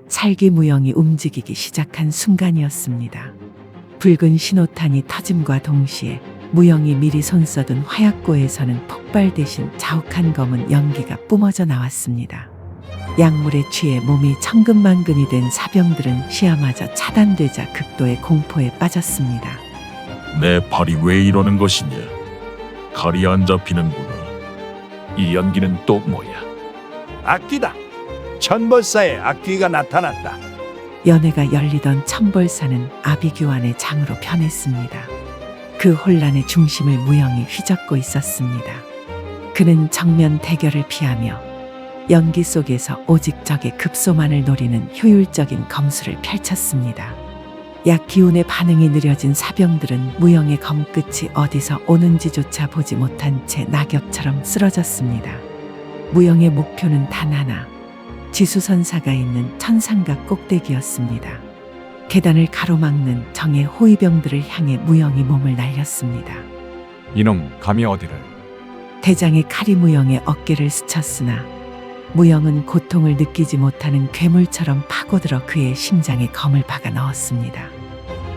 살기 무영이 움직이기 시작한 순간이었습니다. 붉은 신호탄이 터짐과 동시에 무영이 미리 손써둔 화약고에서는 폭발 대신 자욱한 검은 연기가 뿜어져 나왔습니다. 약물에 취해 몸이 천근만근이 된 사병들은 시야마저 차단되자 극도의 공포에 빠졌습니다. 내 팔이 왜 이러는 것이냐? 칼이 안 잡히는구나. 이 연기는 또 뭐야? 악귀다. 천벌사의 악귀가 나타났다. 연회가 열리던 천벌사는 아비규환의 장으로 변했습니다. 그 혼란의 중심을 무영이 휘젓고 있었습니다. 그는 정면 대결을 피하며 연기 속에서 오직 적의 급소만을 노리는 효율적인 검술을 펼쳤습니다. 약 기운의 반응이 느려진 사병들은 무영의 검끝이 어디서 오는지조차 보지 못한 채 낙엽처럼 쓰러졌습니다. 무영의 목표는 단 하나, 지수선사가 있는 천상각 꼭대기였습니다. 계단을 가로막는 정의 호위병들을 향해 무영이 몸을 날렸습니다. 이놈 감히 어디를. 대장의 칼이 무영의 어깨를 스쳤으나 무영은 고통을 느끼지 못하는 괴물처럼 파고들어 그의 심장에 검을 박아 넣었습니다.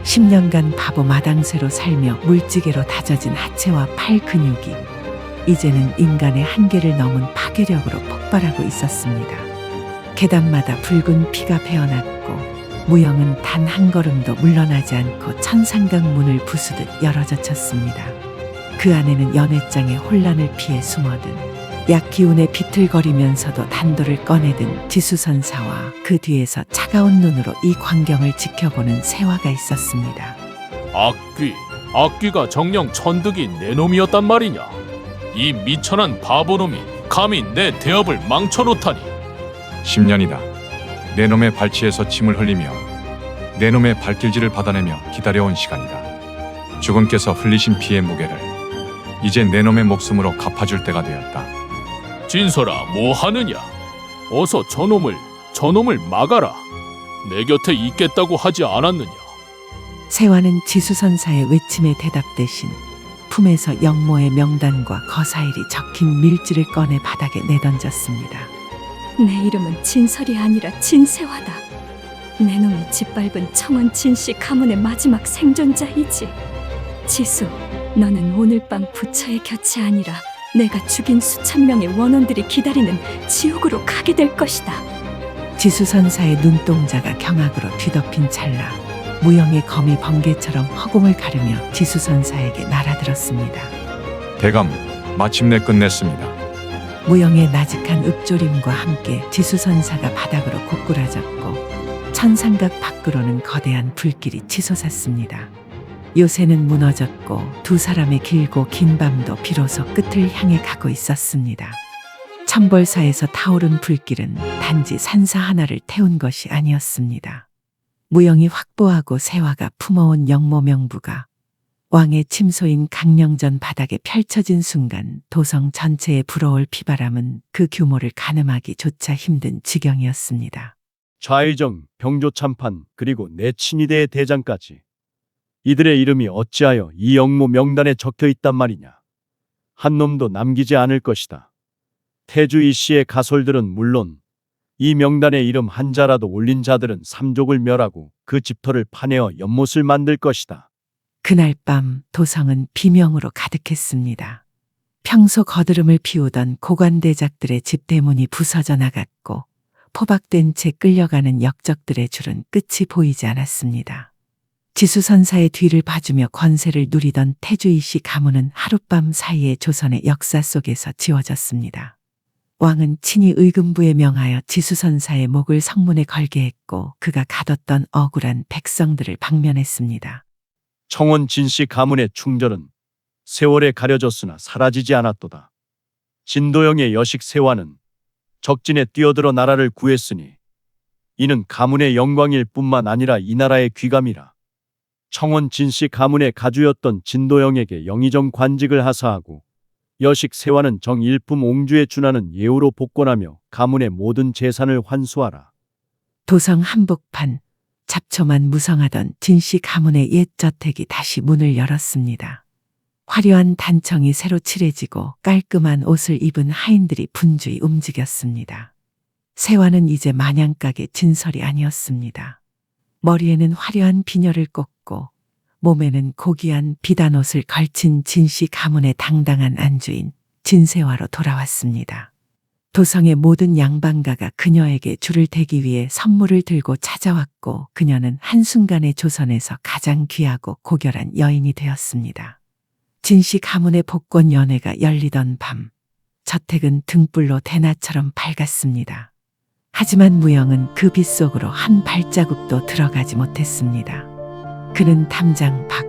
10년간 바보 마당쇠로 살며 물지개로 다져진 하체와 팔 근육이 이제는 인간의 한계를 넘은 파괴력으로 폭발하고 있었습니다. 계단마다 붉은 피가 배어났고 무영은 단 한 걸음도 물러나지 않고 천상각 문을 부수듯 열어젖혔습니다. 그 안에는 연회장의 혼란을 피해 숨어든 약 기운에 비틀거리면서도 단도를 꺼내든 지수선사와 그 뒤에서 차가운 눈으로 이 광경을 지켜보는 세화가 있었습니다. 악귀가 정령 천득이 내 놈이었단 말이냐? 이 미천한 바보놈이 감히 내 대업을 망쳐놓다니. 10년이다. 내 놈의 발치에서 침을 흘리며 내 놈의 발길질을 받아내며 기다려온 시간이다. 주군께서 흘리신 피의 무게를 이제 내 놈의 목숨으로 갚아줄 때가 되었다. 진설아, 뭐 하느냐? 어서 저놈을 막아라. 내 곁에 있겠다고 하지 않았느냐? 세화는 지수선사의 외침에 대답 대신 품에서 영모의 명단과 거사일이 적힌 밀지를 꺼내 바닥에 내던졌습니다. 내 이름은 진설이 아니라 진세화다. 내 놈이 짓밟은 청원 진씨 가문의 마지막 생존자이지. 지수, 너는 오늘 밤 부처의 곁이 아니라 내가 죽인 수천 명의 원혼들이 기다리는 지옥으로 가게 될 것이다. 지수선사의 눈동자가 경악으로 뒤덮인 찰나 무영의 검이 번개처럼 허공을 가르며 지수선사에게 날아들었습니다. 대감, 마침내 끝냈습니다. 무영의 나직한 읍조림과 함께 지수선사가 바닥으로 고꾸라졌고 천상각 밖으로는 거대한 불길이 치솟았습니다. 요새는 무너졌고 두 사람의 길고 긴 밤도 비로소 끝을 향해 가고 있었습니다. 천벌사에서 타오른 불길은 단지 산사 하나를 태운 것이 아니었습니다. 무영이 확보하고 세화가 품어온 영모명부가 왕의 침소인 강령전 바닥에 펼쳐진 순간 도성 전체에 불어올 피바람은 그 규모를 가늠하기조차 힘든 지경이었습니다. 좌의정, 병조참판, 그리고 내 친위대의 대장까지 이들의 이름이 어찌하여 이 영모 명단에 적혀 있단 말이냐. 한 놈도 남기지 않을 것이다. 태주 이씨의 가솔들은 물론 이 명단에 이름 한 자라도 올린 자들은 삼족을 멸하고 그 집터를 파내어 연못을 만들 것이다. 그날 밤 도성은 비명으로 가득했습니다. 평소 거드름을 피우던 고관대작들의 집 대문이 부서져 나갔고 포박된 채 끌려가는 역적들의 줄은 끝이 보이지 않았습니다. 지수선사의 뒤를 봐주며 권세를 누리던 태주이씨 가문은 하룻밤 사이에 조선의 역사 속에서 지워졌습니다. 왕은 친히 의금부에 명하여 지수선사의 목을 성문에 걸게 했고 그가 가뒀던 억울한 백성들을 박면했습니다. 청원 진씨 가문의 충절은 세월에 가려졌으나 사라지지 않았도다. 진도영의 여식 세화는 적진에 뛰어들어 나라를 구했으니 이는 가문의 영광일 뿐만 아니라 이 나라의 귀감이라. 청원 진씨 가문의 가주였던 진도영에게 영의정 관직을 하사하고 여식 세화는 정일품 옹주에 준하는 예우로 복권하며 가문의 모든 재산을 환수하라. 도성 한복판 잡초만 무성하던 진씨 가문의 옛 저택이 다시 문을 열었습니다. 화려한 단청이 새로 칠해지고 깔끔한 옷을 입은 하인들이 분주히 움직였습니다. 세화는 이제 마냥각의 진설이 아니었습니다. 머리에는 화려한 비녀를 꽂고 몸에는 고귀한 비단옷을 걸친 진씨 가문의 당당한 안주인 진세화로 돌아왔습니다. 도성의 모든 양반가가 그녀에게 줄을 대기 위해 선물을 들고 찾아왔고 그녀는 한순간에 조선에서 가장 귀하고 고결한 여인이 되었습니다. 진씨 가문의 복권 연회가 열리던 밤, 저택은 등불로 대낮처럼 밝았습니다. 하지만 무영은 그 빛 속으로 한 발자국도 들어가지 못했습니다. 그는 담장 밖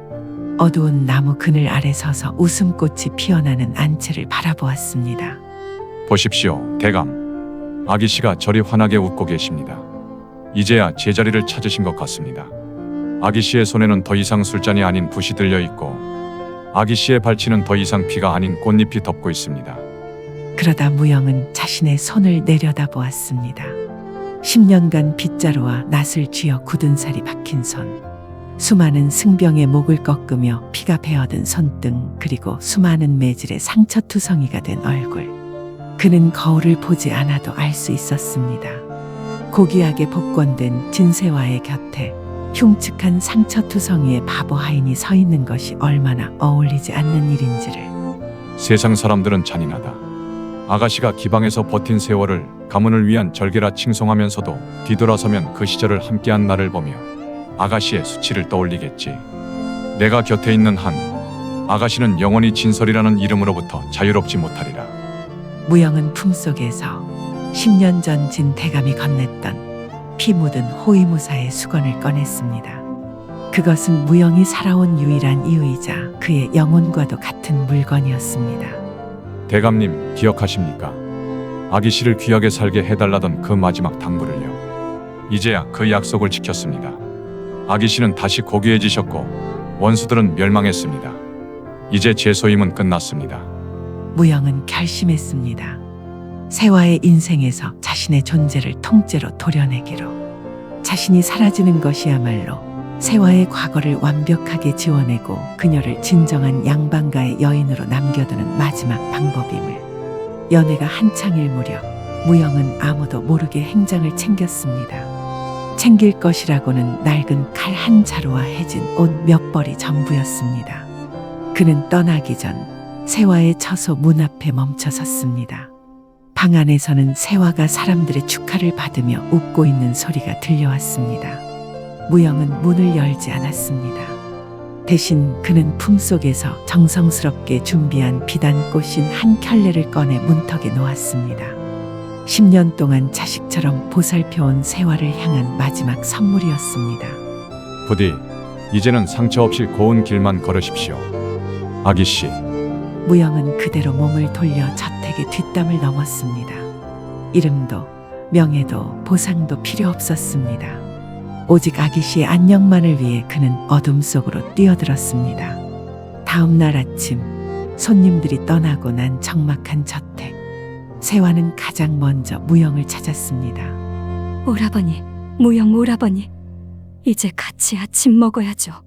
어두운 나무 그늘 아래 서서 웃음꽃이 피어나는 안채를 바라보았습니다. 보십시오, 대감. 아기씨가 저리 환하게 웃고 계십니다. 이제야 제자리를 찾으신 것 같습니다. 아기씨의 손에는 더 이상 술잔이 아닌 붓이 들려 있고 아기씨의 발치는 더 이상 피가 아닌 꽃잎이 덮고 있습니다. 그러다 무영은 자신의 손을 내려다보았습니다. 10년간 빗자루와 낫을 쥐어 굳은 살이 박힌 손, 수많은 승병의 목을 꺾으며 피가 배어든 손등, 그리고 수많은 매질의 상처투성이가 된 얼굴. 그는 거울을 보지 않아도 알 수 있었습니다. 고귀하게 복권된 진세화의 곁에 흉측한 상처투성이의 바보 하인이 서 있는 것이 얼마나 어울리지 않는 일인지를. 세상 사람들은 잔인하다. 아가씨가 기방에서 버틴 세월을 가문을 위한 절개라 칭송하면서도 뒤돌아서면 그 시절을 함께한 나를 보며 아가씨의 수치를 떠올리겠지. 내가 곁에 있는 한 아가씨는 영원히 진설이라는 이름으로부터 자유롭지 못하리라. 무영은 품속에서 10년 전 진 대감이 건넸던 피 묻은 호위무사의 수건을 꺼냈습니다. 그것은 무영이 살아온 유일한 이유이자 그의 영혼과도 같은 물건이었습니다. 대감님, 기억하십니까? 아기씨를 귀하게 살게 해달라던 그 마지막 당부를요. 이제야 그 약속을 지켰습니다. 아기씨는 다시 고귀해지셨고 원수들은 멸망했습니다. 이제 제 소임은 끝났습니다. 무영은 결심했습니다. 세화의 인생에서 자신의 존재를 통째로 도려내기로. 자신이 사라지는 것이야말로 세화의 과거를 완벽하게 지워내고 그녀를 진정한 양반가의 여인으로 남겨두는 마지막 방법임을. 연애가 한창일 무렵 무영은 아무도 모르게 행장을 챙겼습니다. 챙길 것이라고는 낡은 칼 한 자루와 해진 옷 몇 벌이 전부였습니다. 그는 떠나기 전 세화의 처소 문 앞에 멈춰 섰습니다. 방 안에서는 세화가 사람들의 축하를 받으며 웃고 있는 소리가 들려왔습니다. 무영은 문을 열지 않았습니다. 대신 그는 품속에서 정성스럽게 준비한 비단 꽃인 한 켤레를 꺼내 문턱에 놓았습니다. 10년 동안 자식처럼 보살펴온 세화를 향한 마지막 선물이었습니다. 부디 이제는 상처 없이 고운 길만 걸으십시오. 아기씨, 무영은 그대로 몸을 돌려 저택의 뒷담을 넘었습니다. 이름도 명예도 보상도 필요 없었습니다. 오직 아기씨의 안녕만을 위해 그는 어둠 속으로 뛰어들었습니다. 다음 날 아침 손님들이 떠나고 난 적막한 저택. 세화는 가장 먼저 무영을 찾았습니다. 오라버니, 무영 오라버니. 이제 같이 아침 먹어야죠.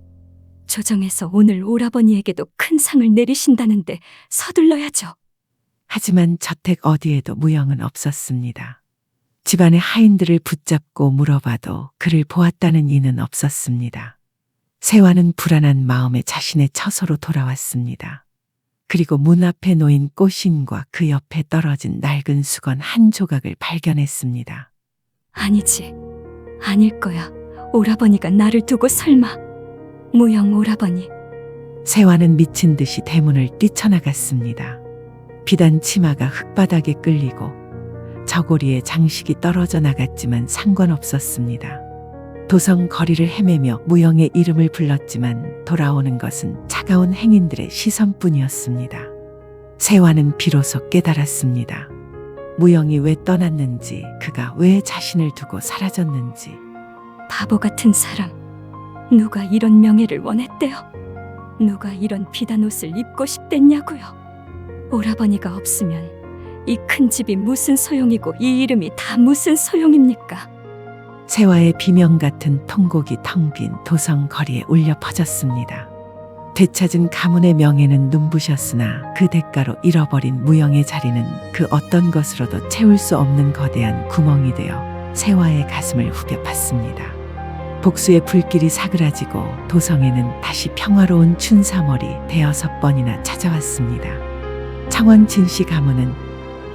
조정에서 오늘 오라버니에게도 큰 상을 내리신다는데 서둘러야죠. 하지만 저택 어디에도 무영은 없었습니다. 집안의 하인들을 붙잡고 물어봐도 그를 보았다는 이는 없었습니다. 세화는 불안한 마음에 자신의 처소로 돌아왔습니다. 그리고 문 앞에 놓인 꽃신과 그 옆에 떨어진 낡은 수건 한 조각을 발견했습니다. 아니지, 아닐 거야. 오라버니가 나를 두고 설마. 무영 오라버니. 세화는 미친 듯이 대문을 뛰쳐나갔습니다. 비단 치마가 흙바닥에 끌리고 저고리에 장식이 떨어져 나갔지만 상관없었습니다. 도성 거리를 헤매며 무영의 이름을 불렀지만 돌아오는 것은 차가운 행인들의 시선뿐이었습니다. 세화는 비로소 깨달았습니다. 무영이 왜 떠났는지, 그가 왜 자신을 두고 사라졌는지. 바보 같은 사람. 누가 이런 명예를 원했대요? 누가 이런 비단 옷을 입고 싶댔냐고요? 오라버니가 없으면 이 큰 집이 무슨 소용이고 이 이름이 다 무슨 소용입니까? 세화의 비명 같은 통곡이 텅 빈 도성 거리에 울려 퍼졌습니다. 되찾은 가문의 명예는 눈부셨으나 그 대가로 잃어버린 무영의 자리는 그 어떤 것으로도 채울 수 없는 거대한 구멍이 되어 세화의 가슴을 후벼 팠습니다. 복수의 불길이 사그라지고 도성에는 다시 평화로운 춘삼월이 대여섯 번이나 찾아왔습니다. 창원 진씨 가문은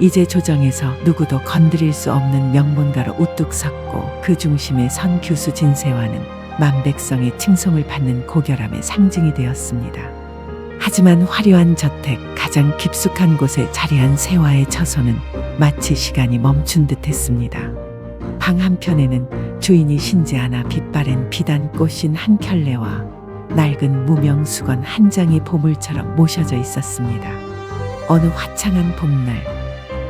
이제 조정에서 누구도 건드릴 수 없는 명문가로 우뚝 섰고 그 중심에 선 규수 진세화는 만백성의 칭송을 받는 고결함의 상징이 되었습니다. 하지만 화려한 저택 가장 깊숙한 곳에 자리한 세화의 처소는 마치 시간이 멈춘 듯 했습니다. 방 한편에는 주인이 신지 않아 빛바랜 비단 꽃인 한 켤레와 낡은 무명 수건 한 장이 보물처럼 모셔져 있었습니다. 어느 화창한 봄날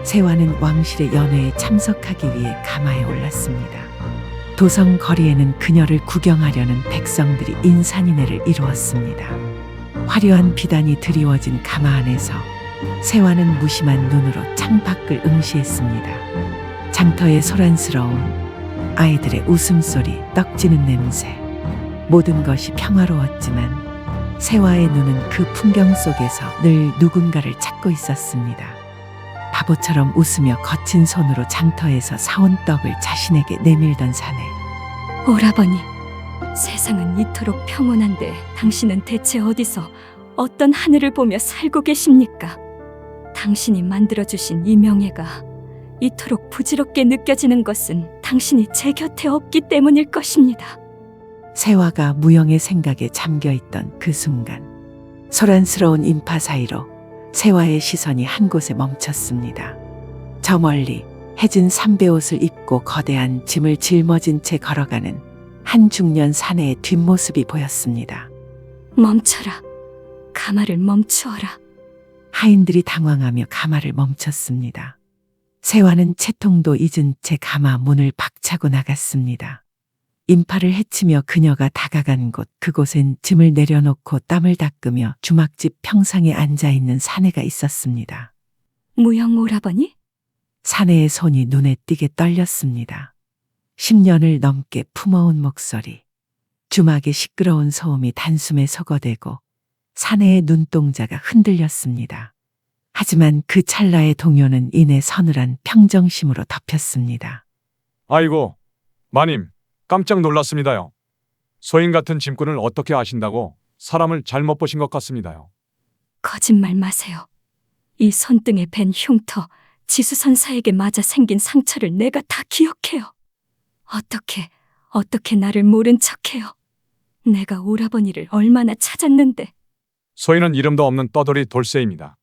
세화는 왕실의 연회에 참석하기 위해 가마에 올랐습니다. 도성 거리에는 그녀를 구경하려는 백성들이 인산인해를 이루었습니다. 화려한 비단이 드리워진 가마 안에서 세화는 무심한 눈으로 창밖을 응시했습니다. 장터의 소란스러움, 아이들의 웃음소리, 떡지는 냄새, 모든 것이 평화로웠지만 세화의 눈은 그 풍경 속에서 늘 누군가를 찾고 있었습니다. 바보처럼 웃으며 거친 손으로 장터에서 사온 떡을 자신에게 내밀던 사내. 오라버니, 세상은 이토록 평온한데 당신은 대체 어디서 어떤 하늘을 보며 살고 계십니까? 당신이 만들어주신 이 명예가 이토록 부질없게 느껴지는 것은 당신이 제 곁에 없기 때문일 것입니다. 세화가 무영의 생각에 잠겨있던 그 순간 소란스러운 인파 사이로 세화의 시선이 한 곳에 멈췄습니다. 저 멀리 해진 삼배옷을 입고 거대한 짐을 짊어진 채 걸어가는 한 중년 사내의 뒷모습이 보였습니다. 멈춰라. 가마를 멈추어라. 하인들이 당황하며 가마를 멈췄습니다. 세화는 채통도 잊은 채 가마 문을 박차고 나갔습니다. 인파를 헤치며 그녀가 다가간 곳, 그곳엔 짐을 내려놓고 땀을 닦으며 주막집 평상에 앉아있는 사내가 있었습니다. 무영 오라버니? 사내의 손이 눈에 띄게 떨렸습니다. 10년을 넘게 품어온 목소리, 주막의 시끄러운 소음이 단숨에 소거되고 사내의 눈동자가 흔들렸습니다. 하지만 그 찰나의 동요는 이내 서늘한 평정심으로 덮였습니다. 아이고, 마님, 깜짝 놀랐습니다요. 소인 같은 짐꾼을 어떻게 아신다고 사람을 잘못 보신 것 같습니다요. 거짓말 마세요. 이 손등에 밴 흉터, 지수선사에게 맞아 생긴 상처를 내가 다 기억해요. 어떻게 나를 모른 척해요? 내가 오라버니를 얼마나 찾았는데. 소인은 이름도 없는 떠돌이 돌쇠입니다.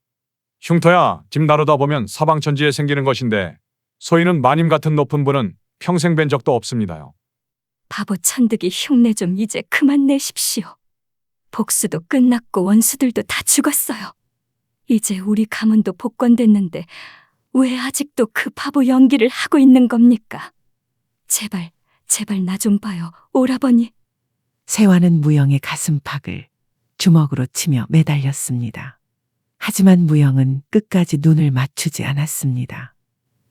흉터야, 집 나르다 보면 사방천지에 생기는 것인데 소인은 마님 같은 높은 분은 평생 뵌 적도 없습니다요. 바보 천득이 흉내 좀 이제 그만 내십시오. 복수도 끝났고 원수들도 다 죽었어요. 이제 우리 가문도 복권됐는데 왜 아직도 그 바보 연기를 하고 있는 겁니까? 제발, 제발 나 좀 봐요, 오라버니. 세화는 무영의 가슴팍을 주먹으로 치며 매달렸습니다. 하지만 무영은 끝까지 눈을 맞추지 않았습니다.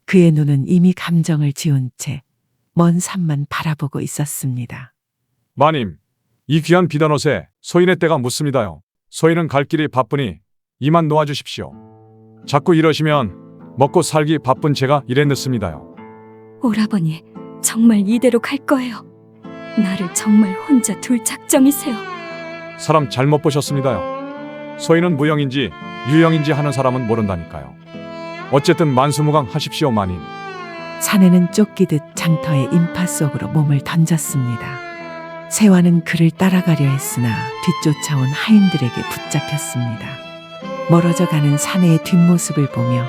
그의 눈은 이미 감정을 지운 채 먼 산만 바라보고 있었습니다. 마님, 이 귀한 비단 옷에 소인의 때가 묻습니다요. 소인은 갈 길이 바쁘니 이만 놓아주십시오. 자꾸 이러시면 먹고 살기 바쁜 제가 일에 늦습니다요. 오라버니, 정말 이대로 갈 거예요. 나를 정말 혼자 둘 작정이세요. 사람 잘못 보셨습니다요. 소인은 무영인지 유영인지 하는 사람은 모른다니까요. 어쨌든 만수무강 하십시오, 마님. 사내는 쫓기듯 장터의 인파 속으로 몸을 던졌습니다. 세화는 그를 따라가려 했으나 뒤쫓아온 하인들에게 붙잡혔습니다. 멀어져 가는 사내의 뒷모습을 보며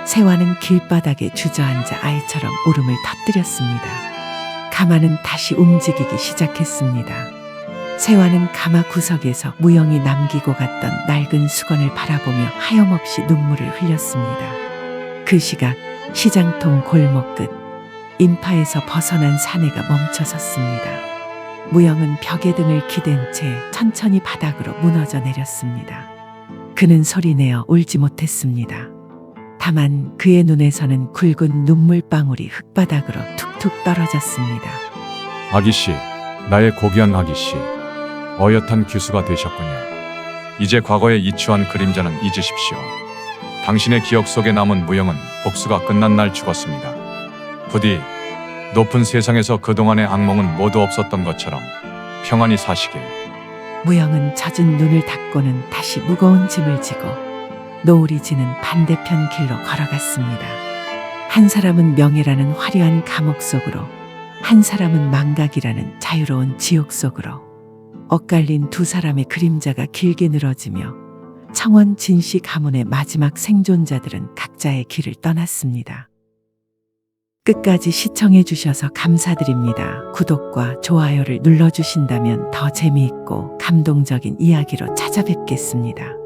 세화는 길바닥에 주저앉아 아이처럼 울음을 터뜨렸습니다. 가마는 다시 움직이기 시작했습니다. 세화는 가마 구석에서 무영이 남기고 갔던 낡은 수건을 바라보며 하염없이 눈물을 흘렸습니다. 그 시각 시장통 골목 끝 인파에서 벗어난 사내가 멈춰섰습니다. 무영은 벽에 등을 기댄 채 천천히 바닥으로 무너져 내렸습니다. 그는 소리내어 울지 못했습니다. 다만 그의 눈에서는 굵은 눈물방울이 흙바닥으로 툭툭 떨어졌습니다. 아기씨, 나의 고귀한 아기씨, 어엿한 귀수가 되셨군요. 이제 과거의 이추한 그림자는 잊으십시오. 당신의 기억 속에 남은 무영은 복수가 끝난 날 죽었습니다. 부디 높은 세상에서 그동안의 악몽은 모두 없었던 것처럼 평안히 사시길. 무영은 젖은 눈을 닫고는 다시 무거운 짐을 지고 노을이 지는 반대편 길로 걸어갔습니다. 한 사람은 명예라는 화려한 감옥 속으로, 한 사람은 망각이라는 자유로운 지옥 속으로. 엇갈린 두 사람의 그림자가 길게 늘어지며 청원 진씨 가문의 마지막 생존자들은 각자의 길을 떠났습니다. 끝까지 시청해 주셔서 감사드립니다. 구독과 좋아요를 눌러주신다면 더 재미있고 감동적인 이야기로 찾아뵙겠습니다.